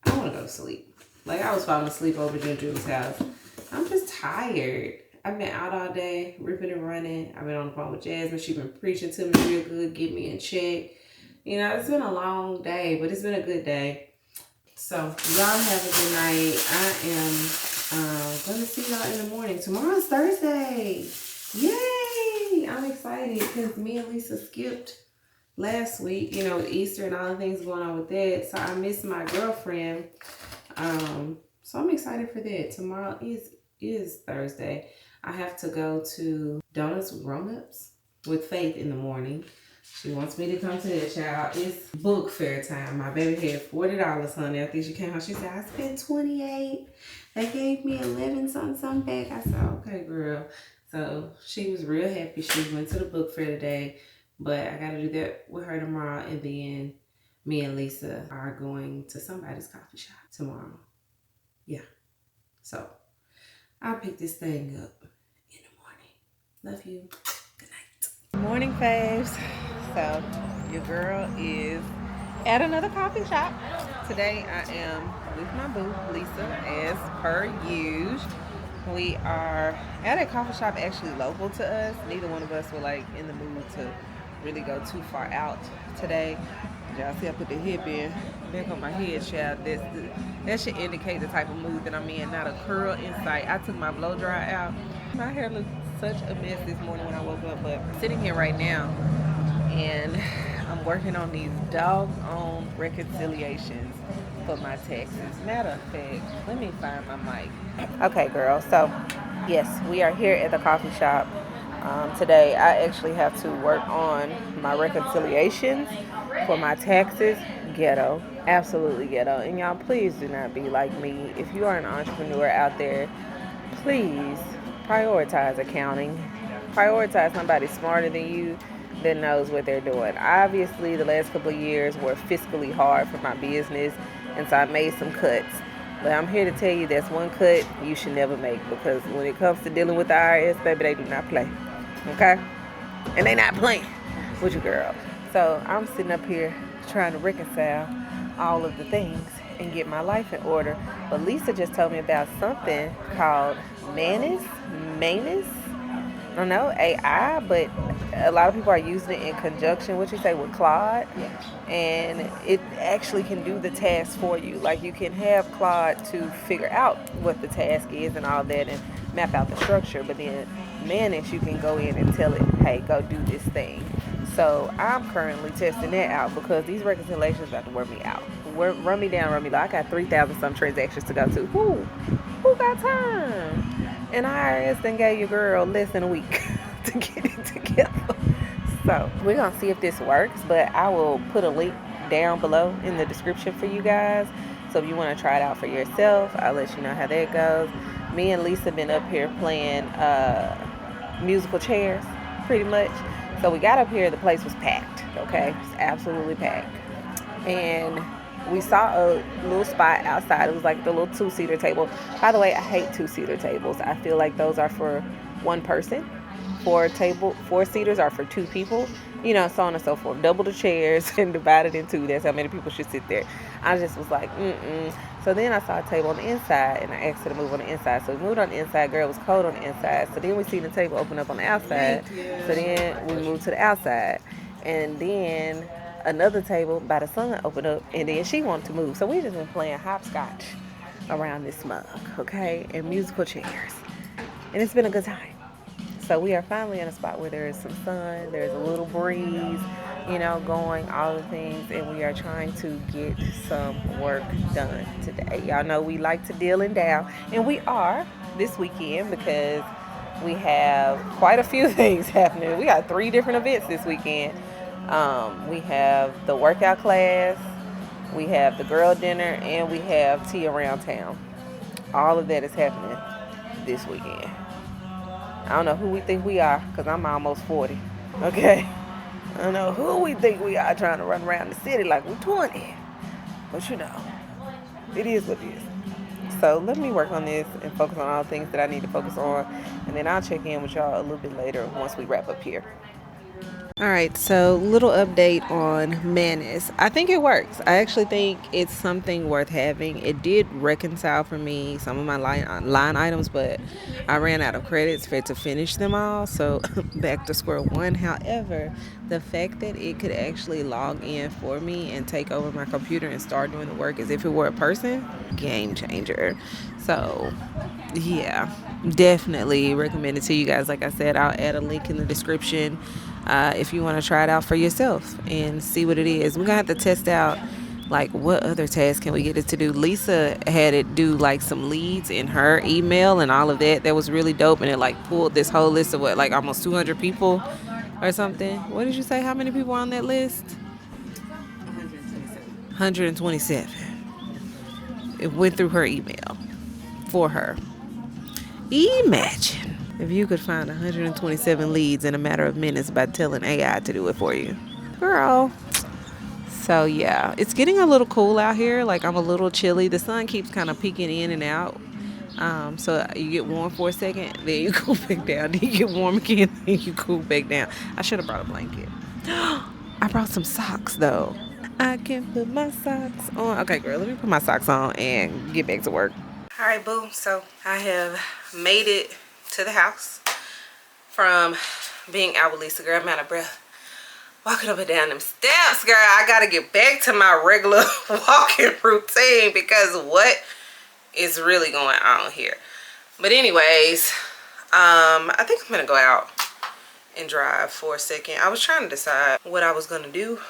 I want to go to sleep. Like, I was falling asleep over Ginger's house. I'm just tired. I've been out all day, ripping and running. I've been on the phone with Jasmine. She's been preaching to me real good, get me in check. You know, it's been a long day, but it's been a good day. So, y'all have a good night. I am going to see y'all in the morning. Tomorrow's Thursday. Yay! I'm excited because me and Lisa skipped last week, you know, with Easter and all the things going on with that. So, I missed my girlfriend. So, I'm excited for that. Tomorrow is Thursday. I have to go to Donuts with Grown-Ups with Faith in the morning. She wants me to come to that, child. It's book fair time. My baby had $40, honey. I think she came out. She said, I spent $28. They gave me 11 something back. I said, okay, girl. So she was real happy. She went to the book fair today. But I got to do that with her tomorrow. And then me and Lisa are going to somebody's coffee shop tomorrow. Yeah. So I'll pick this thing up in the morning. Love you. Good night. Morning, faves. So your girl is at another coffee shop. Today I am with my boo, Lisa, as per usual. We are at a coffee shop actually local to us. Neither one of us were like in the mood to really go too far out today. Y'all see I put the headband back on my head, child. That should indicate the type of mood that I'm in, not a curl in sight. I took my blow dry out. My hair looked such a mess this morning when I woke up, but I'm sitting here right now and I'm working on these doggone reconciliations for my taxes. Matter of fact, let me find my mic. Okay, girl, so yes, we are here at the coffee shop. Today I actually have to work on my reconciliations for my taxes. Ghetto, absolutely ghetto. And y'all, please do not be like me. If you are an entrepreneur out there, please prioritize accounting. Prioritize somebody smarter than you that knows what they're doing. Obviously, the last couple of years were fiscally hard for my business, and so I made some cuts. But I'm here to tell you that's one cut you should never make, because when it comes to dealing with the IRS, baby, they do not play. Okay? And they not playing with you, girl. So I'm sitting up here trying to reconcile all of the things and get my life in order. But Lisa just told me about something called Manus. I don't know, AI, but a lot of people are using it in conjunction, what you say, with Claude. And it actually can do the task for you. Like, you can have Claude to figure out what the task is and all that and map out the structure. But then Manus, you can go in and tell it, hey, go do this thing. So I'm currently testing that out because these reconciliations about to wear me out. Run me down, run me low. I got 3,000 some transactions to go to. Who got time? And IRS then gave your girl less than a week to get it together. So we're going to see if this works, but I will put a link down below in the description for you guys. So if you want to try it out for yourself, I'll let you know how that goes. Me and Lisa been up here playing musical chairs, pretty much. So we got up here, the place was packed, okay? It's absolutely packed. And we saw a little spot outside. It was like the little 2-seater table. By the way, I hate 2-seater tables. I feel like those are for one person. 4-seaters are for 2 people. You know, so on and so forth. Double the chairs and divide it in 2. That's how many people should sit there. I just was like, So then I saw a table on the inside, and I asked her to move on the inside. So we moved on the inside. Girl, it was cold on the inside. So then we seen the table open up on the outside. So then we moved to the outside. And then another table by the sun opened up, and then she wanted to move. So we just been playing hopscotch around this mug, okay, and musical chairs. And it's been a good time. So we are finally in a spot where there is some sun, there's a little breeze, you know, going, all the things, and we are trying to get some work done today. Y'all know we like to deal and down, and we are. this weekend because we have quite a few things happening. We got 3 different events this weekend. We have the workout class, we have the girl dinner, and we have tea around town. All of that is happening this weekend. I don't know who we think we are because I'm almost 40. Okay? I don't know who we think we are trying to run around the city like we're 20. But you know, it is what it is. So let me work on this and focus on all the things that I need to focus on. And then I'll check in with y'all a little bit later once we wrap up here. All right, so little update on Manus. I think it works. I actually think it's something worth having. It did reconcile for me some of my line items, but I ran out of credits for it to finish them all. So back to square one. However, the fact that it could actually log in for me and take over my computer and start doing the work as if it were a person, game changer. So yeah, definitely recommend it to you guys. Like I said, I'll add a link in the description if you want to try it out for yourself and see what it is. We're gonna have to test out like what other tasks can we get it to do. Lisa had it do like some leads in her email and all of that. That was really dope, and it like pulled this whole list of what, like almost 200 people or something. What did you say? How many people on that list? 127. It went through her email for her. Imagine if you could find 127 leads in a matter of minutes by telling AI to do it for you. Girl. So yeah, it's getting a little cool out here. Like I'm a little chilly. The sun keeps kind of peeking in and out. So you get warm for a second, then you cool back down. Then you get warm again, then you cool back down. I should have brought a blanket. I brought some socks though. I can put my socks on. Okay, girl, let me put my socks on and get back to work. All right, boo. So I have made it to the house from being out with Lisa. Girl, I'm out of breath. Walking up and down them steps, girl. I gotta get back to my regular walking routine because what is really going on here? But anyways, I think I'm gonna go out and drive for a second. I was trying to decide what I was gonna do,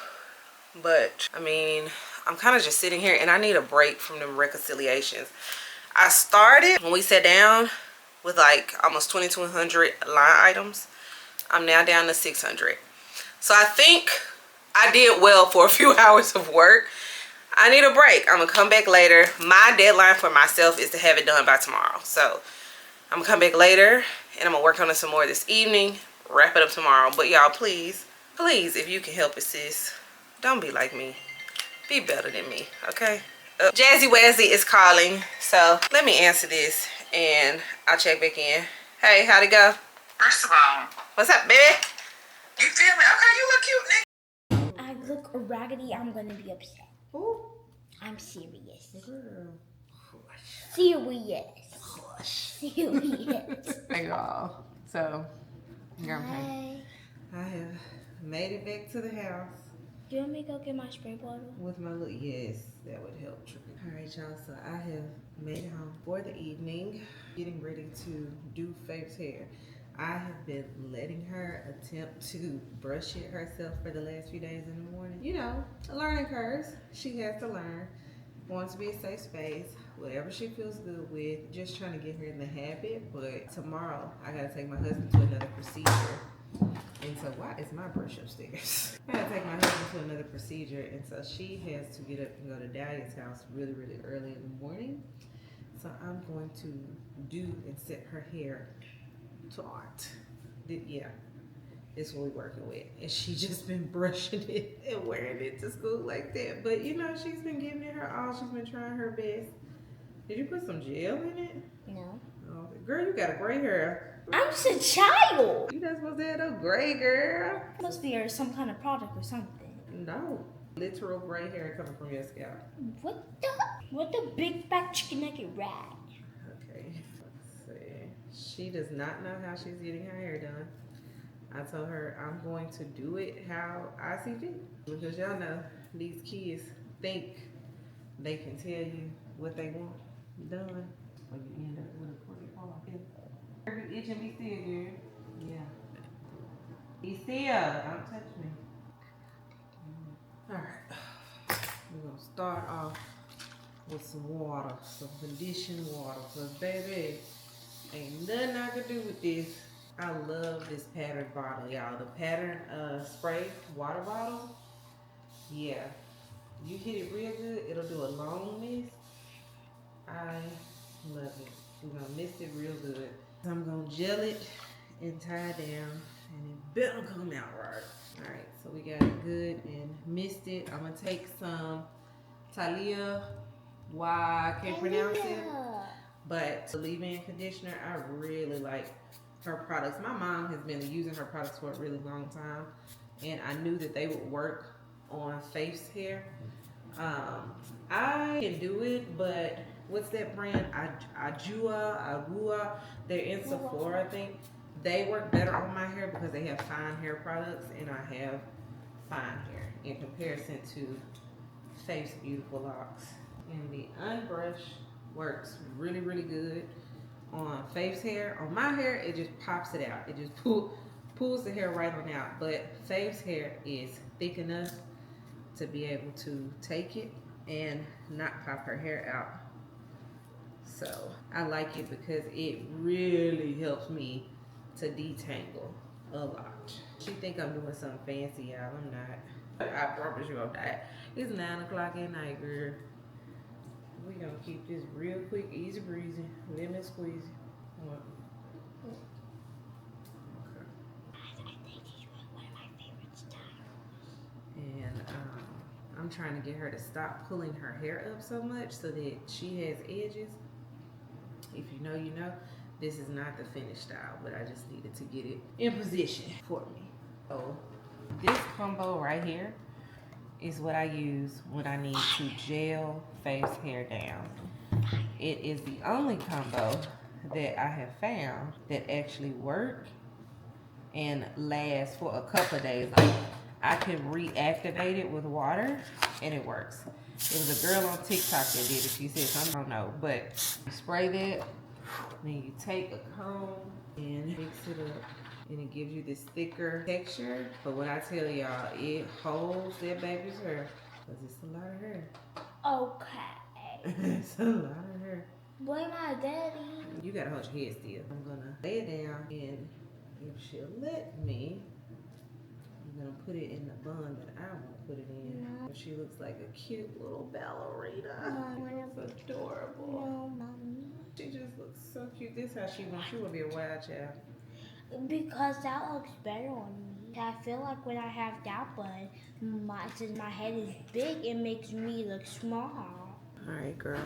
but I mean, I'm kind of just sitting here and I need a break from them reconciliations. I started when we sat down with like almost 2,200 line items. I'm now down to 600. So I think I did well for a few hours of work. I need a break. I'm gonna come back later. My deadline for myself is to have it done by tomorrow. So I'm gonna come back later and I'm gonna work on it some more this evening, wrap it up tomorrow. But y'all, please, please, if you can help it, sis, don't be like me. Be better than me, okay? Jazzy Wazzy is calling, so let me answer this and I'll check back in. Hey, how'd it go? First of all, What's up, baby? you feel me? Okay, you look cute, nigga. I look raggedy, I'm gonna be upset. Ooh. I'm serious. Girl. Serious. Serious. Hey, y'all. So, Hi. I have made it back to the house Do you want me to go get my spray bottle? with my little, yes, that would help. All right, y'all, so I have made it home for the evening, getting ready to do Faith's hair. I have been letting her attempt to brush it herself for the last few days in the morning. You know, a learning curve. She has to learn. Wants to be a safe space. Whatever she feels good with. Just trying to get her in the habit. But tomorrow, I gotta take my husband to another procedure. And so, why is my brush upstairs? I gotta take my husband to another procedure. And so, she has to get up and go to Dahlia's house really, really early in the morning. So, I'm going to do and set her hair to art. Yeah, it's what we're working with. And she just been brushing it and wearing it to school like that. But you know, she's been giving it her all. She's been trying her best. Did you put some gel in it? No. Oh, girl, you got a gray hair. I'm just a child. You not supposed to have no gray, girl. Must be some kind of product or something. No, literal gray hair coming from your scalp. What the? What the big fat chicken nugget rat? Okay, let's see. She does not know how she's getting her hair done. I told her I'm going to do it how I see fit. Because y'all know these kids think they can tell you what they want done. Or you end up with a crooked paw. Every itch and be still, girl. Yeah. Be still. Don't touch me. Alright. We're going to start off with some water. Some conditioned water. Because baby, Ain't nothing I could do with this. I love this pattern bottle, y'all. The pattern spray water bottle. Yeah. You hit it real good, it'll do a long mist. I love it. We're gonna mist it real good. I'm gonna gel it and tie it down, and it better come out right. All right, so we got it good and misted. I'm gonna take some Talia, why I can't pronounce it, but the leave-in conditioner, I really like her products. My mom has been using her products for a really long time, and I knew that they would work on Faith's hair. I can do it, but what's that brand? Agua. They're in Sephora, I think. They work better on my hair because they have fine hair products, and I have fine hair in comparison to Faith's beautiful locks. And the unbrush works really, really good on Faith's hair. On my hair, it just pops it out. It just pulls the hair right on out. But Faith's hair is thick enough to be able to take it and not pop her hair out. So I like it because it really helps me to detangle a lot. She think I'm doing something fancy, y'all. I'm not. I promise you I'm not. It's 9 o'clock at night, girl. We're gonna keep this real quick, easy breezy, lemon squeezy. Okay. I think he's one of my favorite styles. And I'm trying to get her to stop pulling her hair up so much so that she has edges. If you know, you know. This is not the finished style, but I just needed to get it in position for me. So this combo right here is what I use when I need to gel Faith's hair down. It is the only combo that I have found that actually work and last for a couple of days. Like, I can reactivate it with water and it works. It was a girl on TikTok that did it. She said something, I don't know, but you spray that, then you take a comb and mix it up, and it gives you this thicker texture. But what I tell y'all, it holds that baby's hair, because it's a lot of hair. Okay. It's a lot of hair. Boy, my daddy. You gotta hold your head still. I'm gonna lay it down, and if she'll let me, I'm gonna put it in the bun that I want to put it in. No. She looks like a cute little ballerina. It's adorable. No, mommy. She just looks so cute. This is how she wants. She will be a wild child. Because that looks better on me. I feel like when I have that bun, since my head is big, it makes me look small. Alright, girl.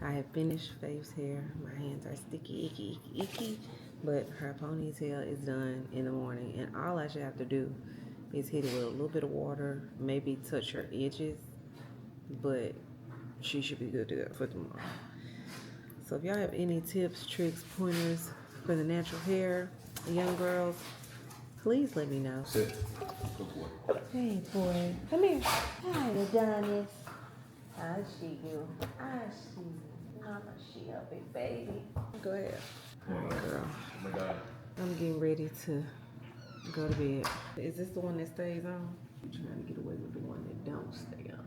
I have finished Faith's hair. My hands are sticky, icky. But her ponytail is done in the morning. And all I should have to do is hit it with a little bit of water. Maybe touch her edges. But she should be good to go for tomorrow. So if y'all have any tips, tricks, pointers for the natural hair, young girls, please let me know. Sit. Hey boy, come here. Hi, Adonis. How she do? How she? Mama, she a big baby. Go ahead. All right, girl. Oh my God. I'm getting ready to go to bed. Is this the one that stays on? I'm trying to get away with the one that don't stay on.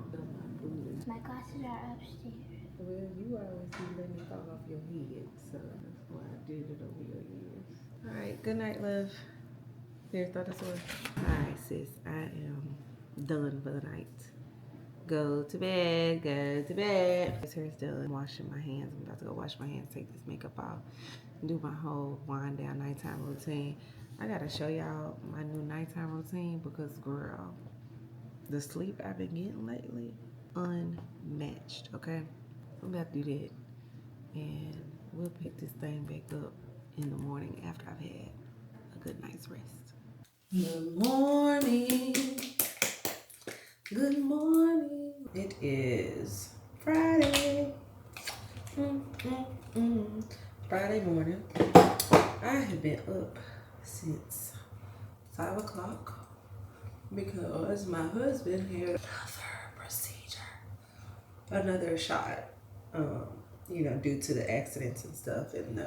My glasses are upstairs. Well, you always do let me fall off your head, so that's why I did it over your ears. All right, good night, love. Here's the other sword. All right, sis, I am done for the night. Go to bed, go to bed. This hair's done. I'm washing my hands. I'm about to go wash my hands, take this makeup off, and do my whole wind down nighttime routine. I gotta show y'all my new nighttime routine because, girl, the sleep I've been getting lately, unmatched, okay? I'm about to do that, and we'll pick this thing back up in the morning after I've had a good night's rest. Good morning. Good morning. It is Friday. Friday morning. I have been up since 5 o'clock because my husband had another procedure, another shot. Due to the accidents and stuff and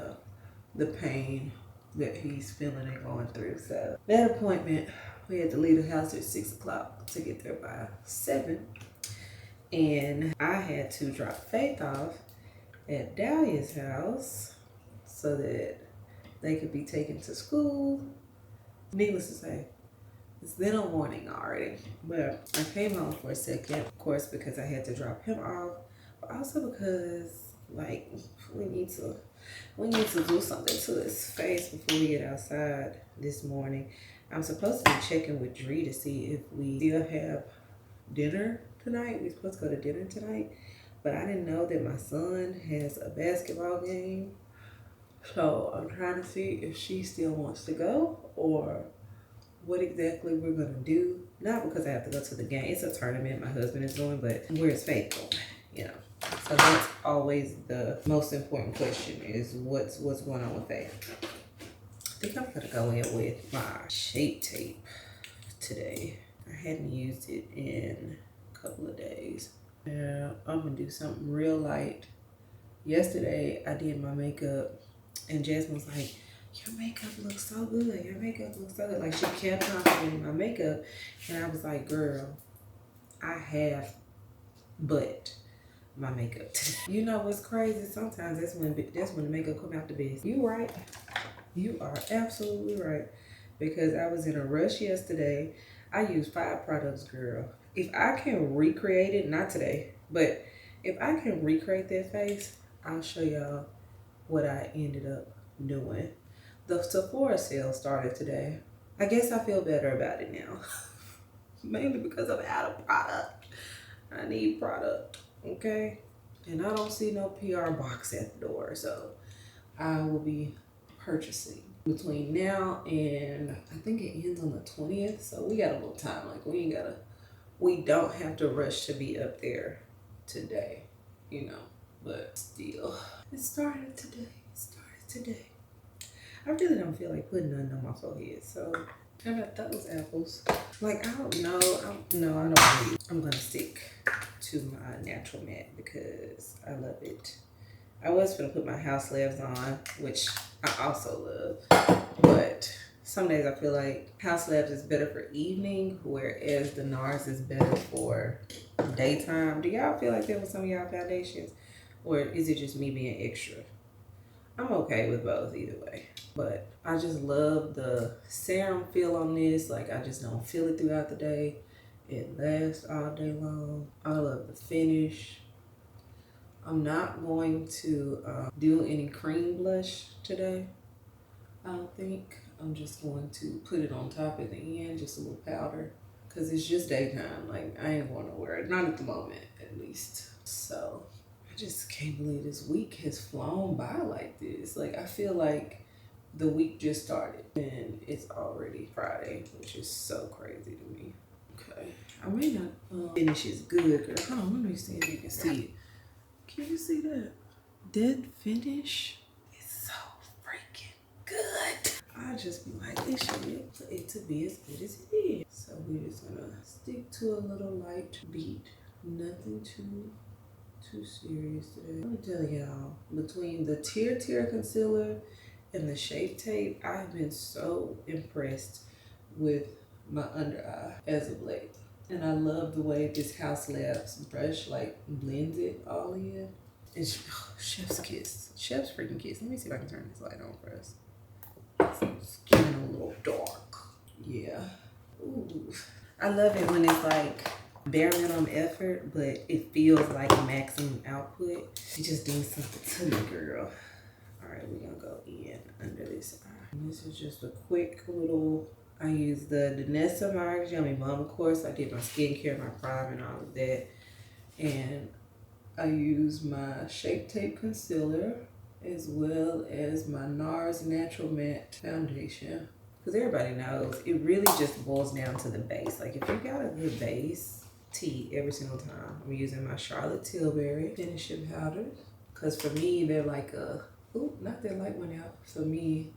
the pain that he's feeling and going through. So that appointment, we had to leave the house at 6 o'clock to get there by 7. And I had to drop Faith off at Dahlia's house so that they could be taken to school. Needless to say, it's been a morning already, but I came home for a second, of course, because I had to drop him off, but also because like we need to do something to his face before we get outside this morning. I'm supposed to be checking with Dree to see if we still have dinner tonight. We're supposed to go to dinner tonight, but I didn't know that my son has a basketball game. So I'm trying to see if she still wants to go or what exactly we're gonna do. Not because I have to go to the game. It's a tournament my husband is doing, but where's Faith going? You know. So that's always the most important question is what's going on with Faith. I think I'm gonna go in with my Shape Tape today. I hadn't used it in a couple of days. Yeah, I'm gonna do something real light. Yesterday I did my makeup and Jasmine was like, your makeup looks so good. Your makeup looks so good. Like she kept complimenting my makeup and I was like, girl, I have but my makeup. You know what's crazy? Sometimes that's when the makeup come out the best. You right. You are absolutely right. Because I was in a rush yesterday. I used 5 products, girl. If I can recreate it, not today, but if I can recreate that face, I'll show y'all what I ended up doing. The Sephora sale started today. I guess I feel better about it now. Mainly because I'm out of product. I need product, okay? And I don't see no PR box at the door, so I will be purchasing between now and I think it ends on the 20th, so we got a little time. Like we don't have to rush to be up there today, you know, but still, it started today. I really don't feel like putting nothing on my forehead, so how about those apples? Like, I don't know. I don't really. I'm gonna stick to my natural matte because I love it. I was gonna put my house labs on, which I also love, but some days I feel like house labs is better for evening, whereas the NARS is better for daytime. Do y'all feel like that with some of y'all foundations, or is it just me being extra? I'm okay with both either way, but I just love the serum feel on this. Like, I just don't feel it throughout the day. It lasts all day long. I love the finish. I'm not going to do any cream blush today, I don't think. I'm just going to put it on top at the end, just a little powder, because it's just daytime. Like, I ain't going to wear it, not at the moment at least. So I just can't believe this week has flown by like this. Like, I feel like the week just started and it's already Friday, which is so crazy to me. Okay, I may not finish is good, girl. Hold on, let me see if you can see it. Can you see that? That finish is so freaking good. I just be like, it should be for it to be as good as it is. So we're just gonna stick to a little light beat. Nothing too serious today. Let me tell y'all, between the Tear concealer and the Shape Tape, I've been so impressed with my under eye as of late. And I love the way this House Labs brush like blends it all in. It's chef's kiss. Chef's freaking kiss. Let me see if I can turn this light on for us. It's getting a little dark. Yeah. Ooh. I love it when it's like bare minimum effort, but it feels like maximum output. It just does something to me, girl. All right, we're gonna go in under this eye. And this is just a quick little, I use the Danessa Marks Yummy Mom, of course. I did my skincare, my prime, and all of that. And I use my Shape Tape concealer as well as my NARS Natural Matte Foundation. Because everybody knows, it really just boils down to the base. Like, if you got a good base tea every single time, I'm using my Charlotte Tilbury finishing powders. Because for me, they're like a, ooh, not that light one out. For me,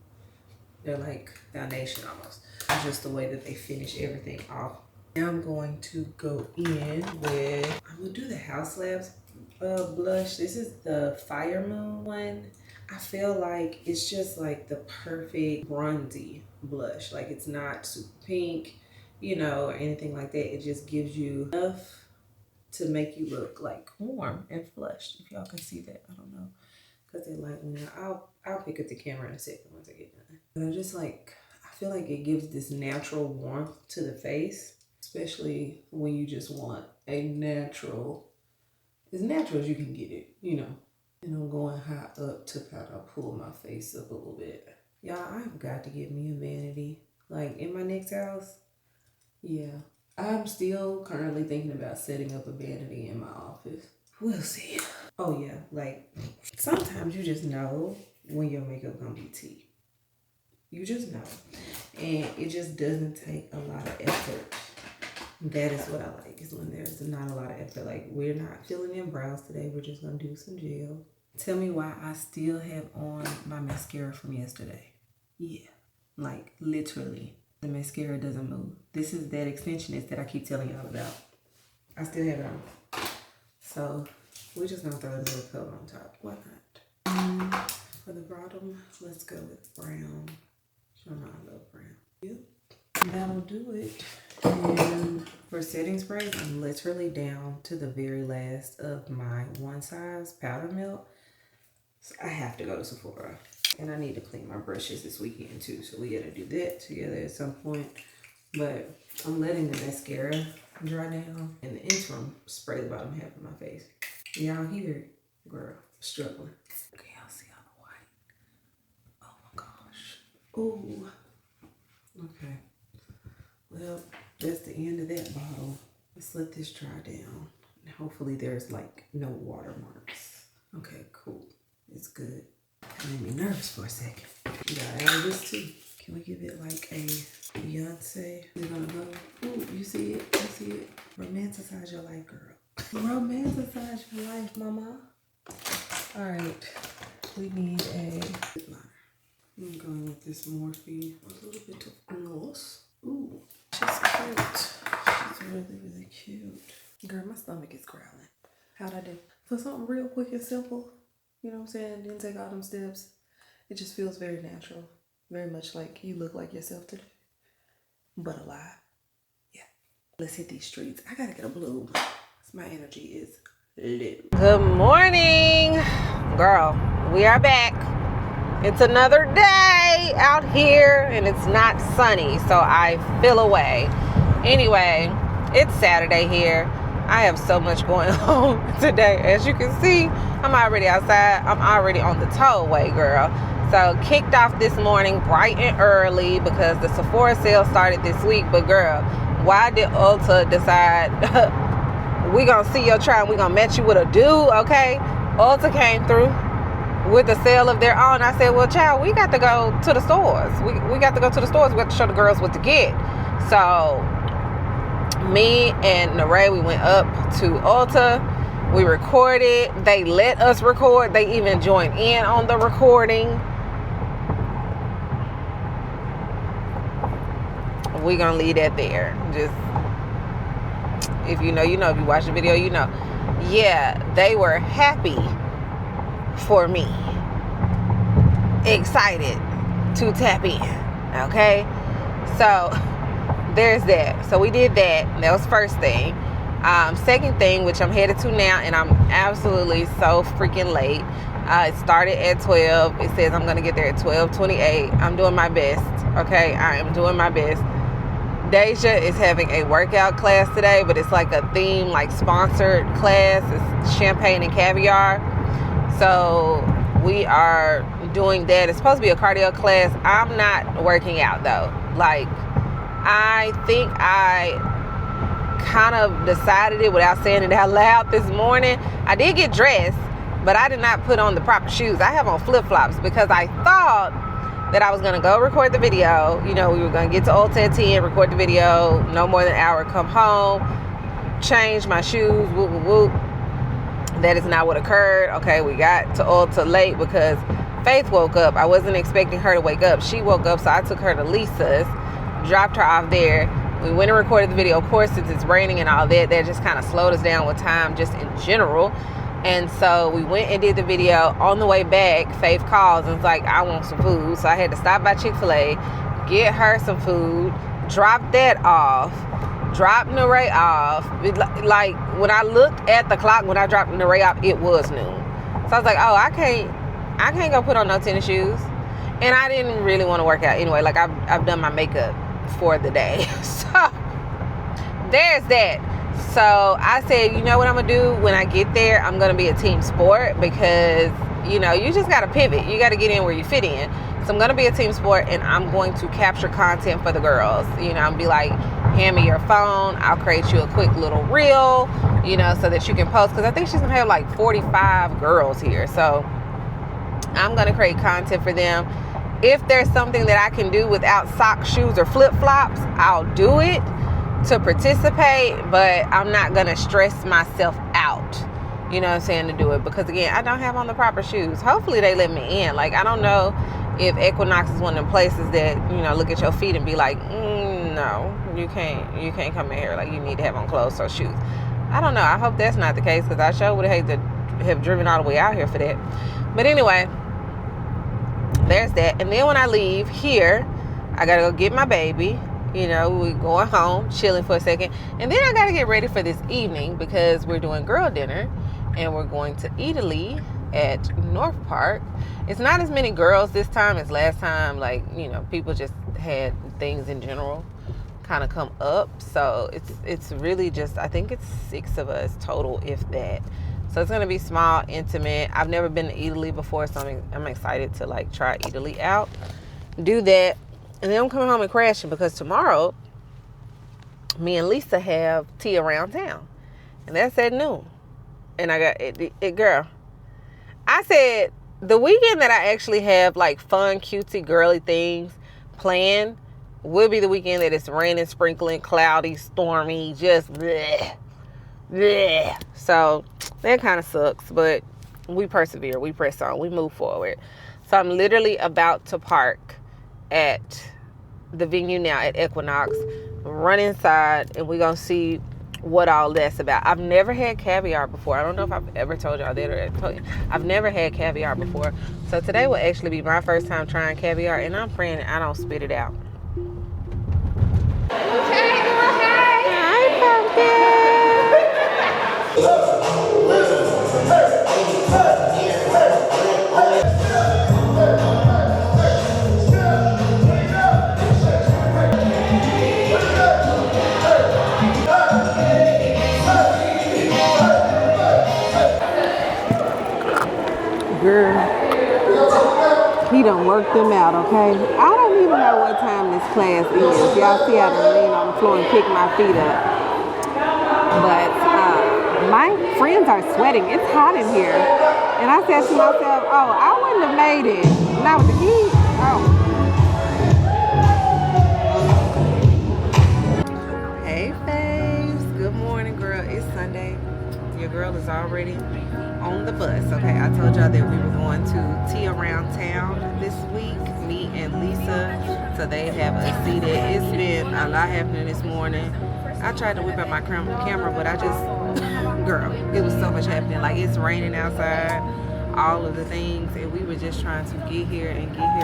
they're like foundation almost. Just the way that they finish everything off. Now I'm going to go in with, I'm gonna do the House Labs blush. This is the Fire Moon one. I feel like it's just like the perfect bronzy blush. Like, it's not super pink, you know, or anything like that. It just gives you enough to make you look like warm and flushed. If y'all can see that, I don't know. because they light me up. I'll pick up the camera in a second once I get done. But I just like, I feel like it gives this natural warmth to the face, especially when you just want a natural, as natural as you can get it, you know. And I'm going high up to kind of pull my face up a little bit. Y'all, I've got to get me a vanity. Like in my next house, yeah. I'm still currently thinking about setting up a vanity in my office. We'll see. Oh yeah, like sometimes you just know when your makeup gonna be tea. You just know. And it just doesn't take a lot of effort. That is what I like, is when there's not a lot of effort. Like, we're not filling in brows today. We're just gonna do some gel. Tell me why I still have on my mascara from yesterday. Yeah, like literally. The mascara doesn't move. This is that extensionist that I keep telling y'all about. I still have it on. So we're just gonna throw a little color on top. Why not? For the bottom, let's go with brown. You know I love brown. Yep. That'll do it. And for setting sprays, I'm literally down to the very last of my one size powder milk. So I have to go to Sephora. And I need to clean my brushes this weekend too. So we gotta do that together at some point. But I'm letting the mascara dry down. In the interim, spray the bottom half of my face. Y'all hear it? Girl, struggling. Okay, y'all see all the white. Oh my gosh. Ooh. Okay. Well, that's the end of that bottle. Let's let this dry down. And hopefully there's like no watermarks. Okay, cool. It's good. It made me nervous for a second. We gotta add this too. Can we give it like a Beyonce? We're gonna go. Ooh, you see it? You see it? Romanticize your life, girl. Romanticize your life, mama. All right. We need a lip liner. I'm going with this Morphe. A little bit of gloss. Ooh, she's cute. She's really, really cute. Girl, my stomach is growling. How'd I do? For something real quick and simple, you know what I'm saying? Didn't take all them steps. It just feels very natural. Very much like you look like yourself today. But alive. Yeah. Let's hit these streets. I gotta get a blue. My energy is lit. Good morning, girl. We are back. It's another day out here and it's not sunny, so I feel away. Anyway, it's Saturday here. I have so much going on today. As you can see, I'm already outside. I'm already on the tollway, girl. So kicked off this morning bright and early because the Sephora sale started this week. But girl, why did Ulta decide we gonna see your try and we gonna match you with a dude, okay? Ulta came through with a sale of their own. I said, well, child, we got to go to the stores. We got to go to the stores. We got to show the girls what to get. So me and Naray, we went up to Ulta. We recorded. They let us record. They even joined in on the recording. We gonna leave that there. Just, if you know, you know. If you watch the video, you know. Yeah, they were happy for me. Excited to tap in. Okay? So, there's that. So, we did that. That was first thing. Second thing, which I'm headed to now, and I'm absolutely so freaking late. It started at 12. It says I'm going to get there at 12:28. I'm doing my best. Okay? I am doing my best. Deja is having a workout class today, but it's like a theme, like sponsored class. It's champagne and caviar. So we are doing that. It's supposed to be a cardio class. I'm not working out though. Like, I think I kind of decided it without saying it out loud this morning. I did get dressed, but I did not put on the proper shoes. I have on flip-flops because I thought that I was going to go record the video. You know, we were going to get to Ulta at 10, record the video, no more than an hour, come home, change my shoes, whoop, whoop, whoop. That is not what occurred. Okay, we got to Ulta late because Faith woke up. I wasn't expecting her to wake up. She woke up, so I took her to Lisa's, dropped her off there. We went and recorded the video. Of course, since it's raining and all that, that just kind of slowed us down with time just in general. And so we went and did the video. On the way back, Faith calls and was like, I want some food. So I had to stop by Chick-fil-A, get her some food, drop that off, drop Naray off. Like, when I looked at the clock, when I dropped Naray off, it was noon. So I was like, oh, I can't I can't go put on no tennis shoes. And I didn't really want to work out anyway. Like, I've done my makeup for the day. So, there's that. So, I said, you know what I'm going to do when I get there? I'm going to be a team sport because, you know, you just got to pivot. You got to get in where you fit in. So, I'm going to be a team sport and I'm going to capture content for the girls. You know, I'm be like, hand me your phone. I'll create you a quick little reel, you know, so that you can post. Because I think she's going to have like 45 girls here. So, I'm going to create content for them. If there's something that I can do without socks, shoes, or flip-flops, I'll do it to participate, but I'm not going to stress myself out, you know what I'm saying, to do it. Because, again, I don't have on the proper shoes. Hopefully, they let me in. Like, I don't know if Equinox is one of them places that, you know, look at your feet and be like, no, you can't come in here. Like, you need to have on clothes or shoes. I don't know. I hope that's not the case because I sure would hate to have driven all the way out here for that. But anyway, there's that. And then when I leave here, I gotta go get my baby. You know, we're going home, chilling for a second. And then I gotta get ready for this evening because we're doing girl dinner and we're going to Italy at North Park. It's not as many girls this time as last time. Like, you know, people just had things in general kind of come up. So it's really just, I think it's 6 of us total, if that. So it's going to be small, intimate. I've never been to Italy before, so I'm excited to, like, try Italy out. Do that. And then I'm coming home and crashing because tomorrow, me and Lisa have tea around town. And that's at noon. And I got it, girl. I said, the weekend that I actually have, like, fun, cutesy, girly things planned will be the weekend that it's raining, sprinkling, cloudy, stormy, just bleh. Yeah. So that kind of sucks, but we persevere, we press on, we move forward. So I'm literally about to park at the venue now at Equinox, run inside, and we're gonna see what all that's about. I've never had caviar before. I don't know if I've ever told y'all that or told you. I've never had caviar before. So today will actually be my first time trying caviar, and I'm praying I don't spit it out. Hi, pumpkin. Girl, he done worked them out, okay? I don't even know what time this class is. Y'all see I done lean on the floor and kick my feet up. But my friends are sweating. It's hot in here. And I said to myself, oh, I wouldn't have made it. Not with the heat. Oh. Hey, faves. Good morning, girl. It's Sunday. Your girl is already on the bus. Okay, I told y'all that we were going to tea around town this week, me and Lisa. So they have us seated. It's been a lot happening this morning. I tried to whip out my camera, but I just, girl, it was so much happening. Like, it's raining outside, all of the things, and we were just trying to get here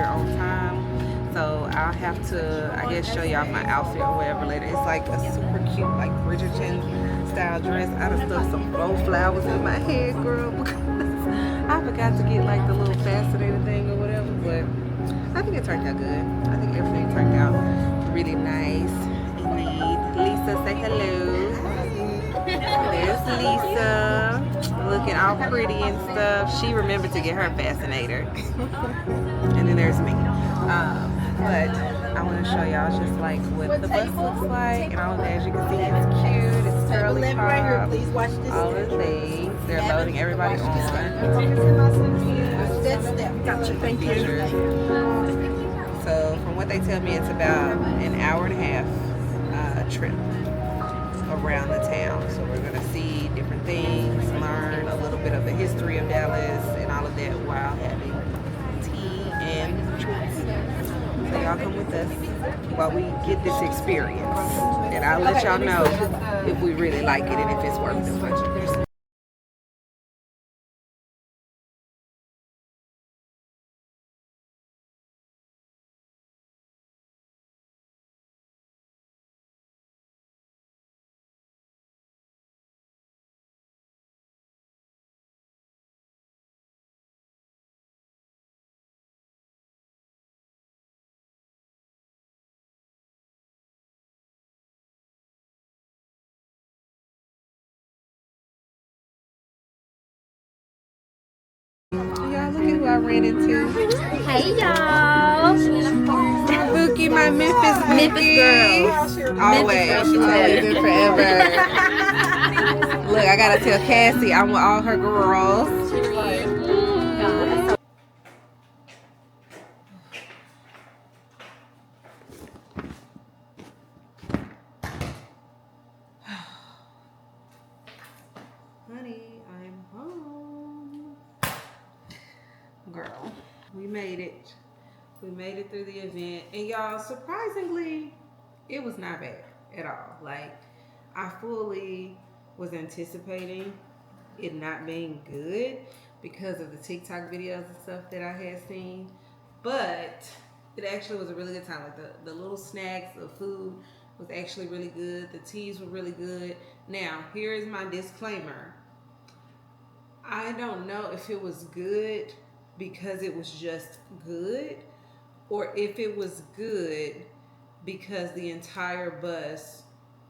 on time. So I'll have to, I guess, show y'all my outfit or whatever later. It's like a super cute, like, Bridgerton style dress. I done stuffed some faux flowers in my head, girl, because I forgot to get, like, the little fascinator thing or whatever, but I think it turned out good. I think everything turned out really nice. Lisa, say hello. There's Lisa, looking all pretty and stuff. She remembered to get her fascinator. And then there's me. But I want to show y'all just like what the bus looks like. And all of that, as you can see, it's cute. It's curly pop. Right here, please watch this. All the things. They're loading everybody on. Gotcha. Thank you. So from what they tell me, it's about an hour and a half trip around the town. So we're gonna see different things, learn a little bit of the history of Dallas and all of that while having tea and treats. So y'all come with us while we get this experience, and I'll let y'all know if we really like it and if it's worth it. I ran into. Hey y'all. Bookie, my Memphis Bookie. Memphis girl. Always, always and forever. Look, I gotta tell Cassie I'm with all her girls. Honey, I'm home. Girl, we made it. We made it through the event. And y'all, surprisingly, it was not bad at all. Like, I fully was anticipating it not being good because of the TikTok videos and stuff that I had seen. But it actually was a really good time. Like the little snacks, the food was actually really good. The teas were really good. Now, here is my disclaimer. I don't know if it was good because it was just good, or if it was good because the entire bus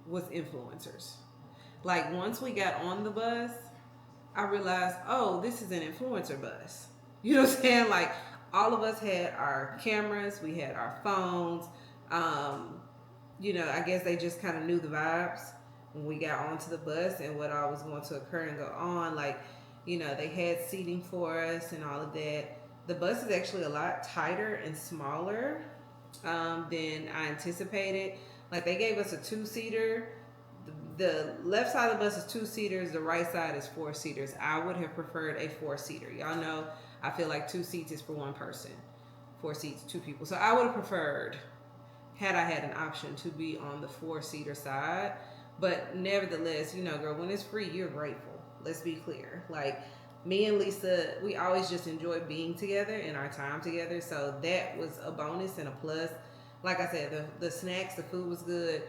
was influencers. Like, once we got on the bus, I realized, oh, this is an influencer bus. You know what I'm saying? Like, all of us had our cameras, we had our phones. You know, I guess they just kind of knew the vibes when we got onto the bus and what all was going to occur and go on. Like, you know, they had seating for us and all of that. The bus is actually a lot tighter and smaller than I anticipated. Like, they gave us a 2-seater. The left side of the bus is 2-seaters. The right side is 4-seaters. I would have preferred a 4-seater. Y'all know I feel like 2 seats is for one person. 4 seats, 2 people. So I would have preferred, had I had an option, to be on the 4-seater side. But nevertheless, you know, girl, when it's free, you're grateful. Let's be clear. Like, me and Lisa, we always just enjoy being together and our time together. So that was a bonus and a plus. Like I said, the snacks, the food was good.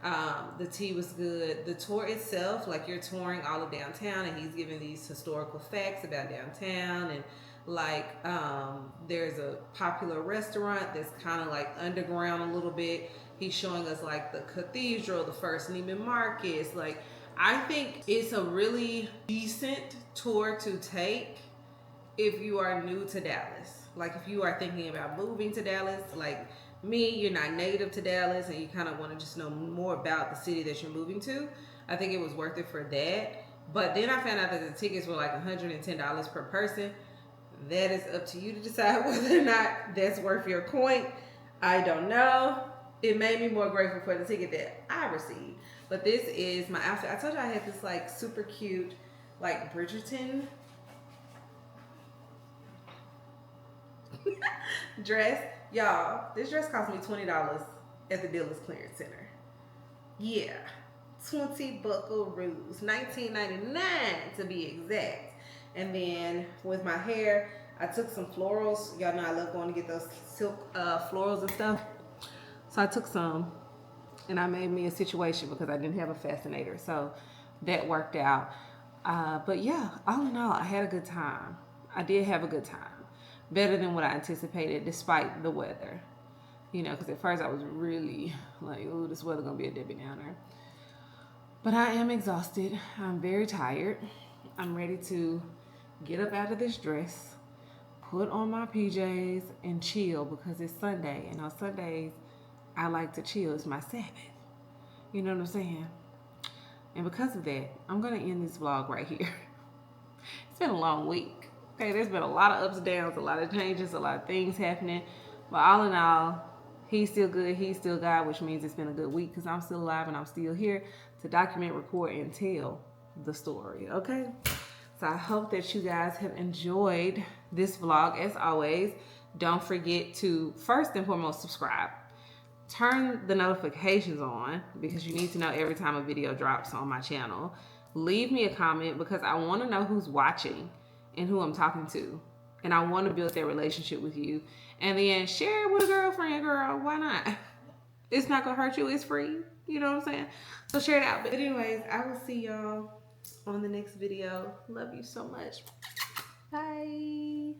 The tea was good. The tour itself, like, you're touring all of downtown and he's giving these historical facts about downtown. And like, there's a popular restaurant that's kind of like underground a little bit. He's showing us like the cathedral, the first Neiman Marcus. Like, I think it's a really decent tour to take if you are new to Dallas. Like, if you are thinking about moving to Dallas, like me, you're not native to Dallas and you kind of want to just know more about the city that you're moving to, I think it was worth it for that. But then I found out that the tickets were like $110 per person. That is up to you to decide whether or not that's worth your coin. I don't know. It made me more grateful for the ticket that I received. But this is my outfit. I told you I had this like super cute, like Bridgerton dress. Y'all, this dress cost me $20 at the Dillard's Clearance Center. Yeah, 20 buckaroos, $19.99 to be exact. And then with my hair, I took some florals. Y'all know I love going to get those silk florals and stuff. So I took some and I made me a situation because I didn't have a fascinator. So that worked out. But yeah, all in all, I had a good time. I did have a good time. Better than what I anticipated despite the weather. You know, because at first I was really like, oh, this weather going to be a Debbie Downer. But I am exhausted. I'm very tired. I'm ready to get up out of this dress, put on my PJs, and chill because it's Sunday. And on Sundays, I like to chill. It's my Sabbath. You know what I'm saying? And because of that, I'm going to end this vlog right here. It's been a long week. Okay, there's been a lot of ups and downs, a lot of changes, a lot of things happening. But all in all, he's still good. He's still God, which means it's been a good week because I'm still alive and I'm still here to document, record, and tell the story. Okay? So I hope that you guys have enjoyed this vlog. As always, don't forget to first and foremost subscribe. Turn the notifications on because you need to know every time a video drops on my channel. Leave me a comment because I want to know who's watching and who I'm talking to. And I want to build that relationship with you. And then share it with a girlfriend, girl. Why not? It's not going to hurt you. It's free. You know what I'm saying? So share it out. But anyways, I will see y'all on the next video. Love you so much. Bye.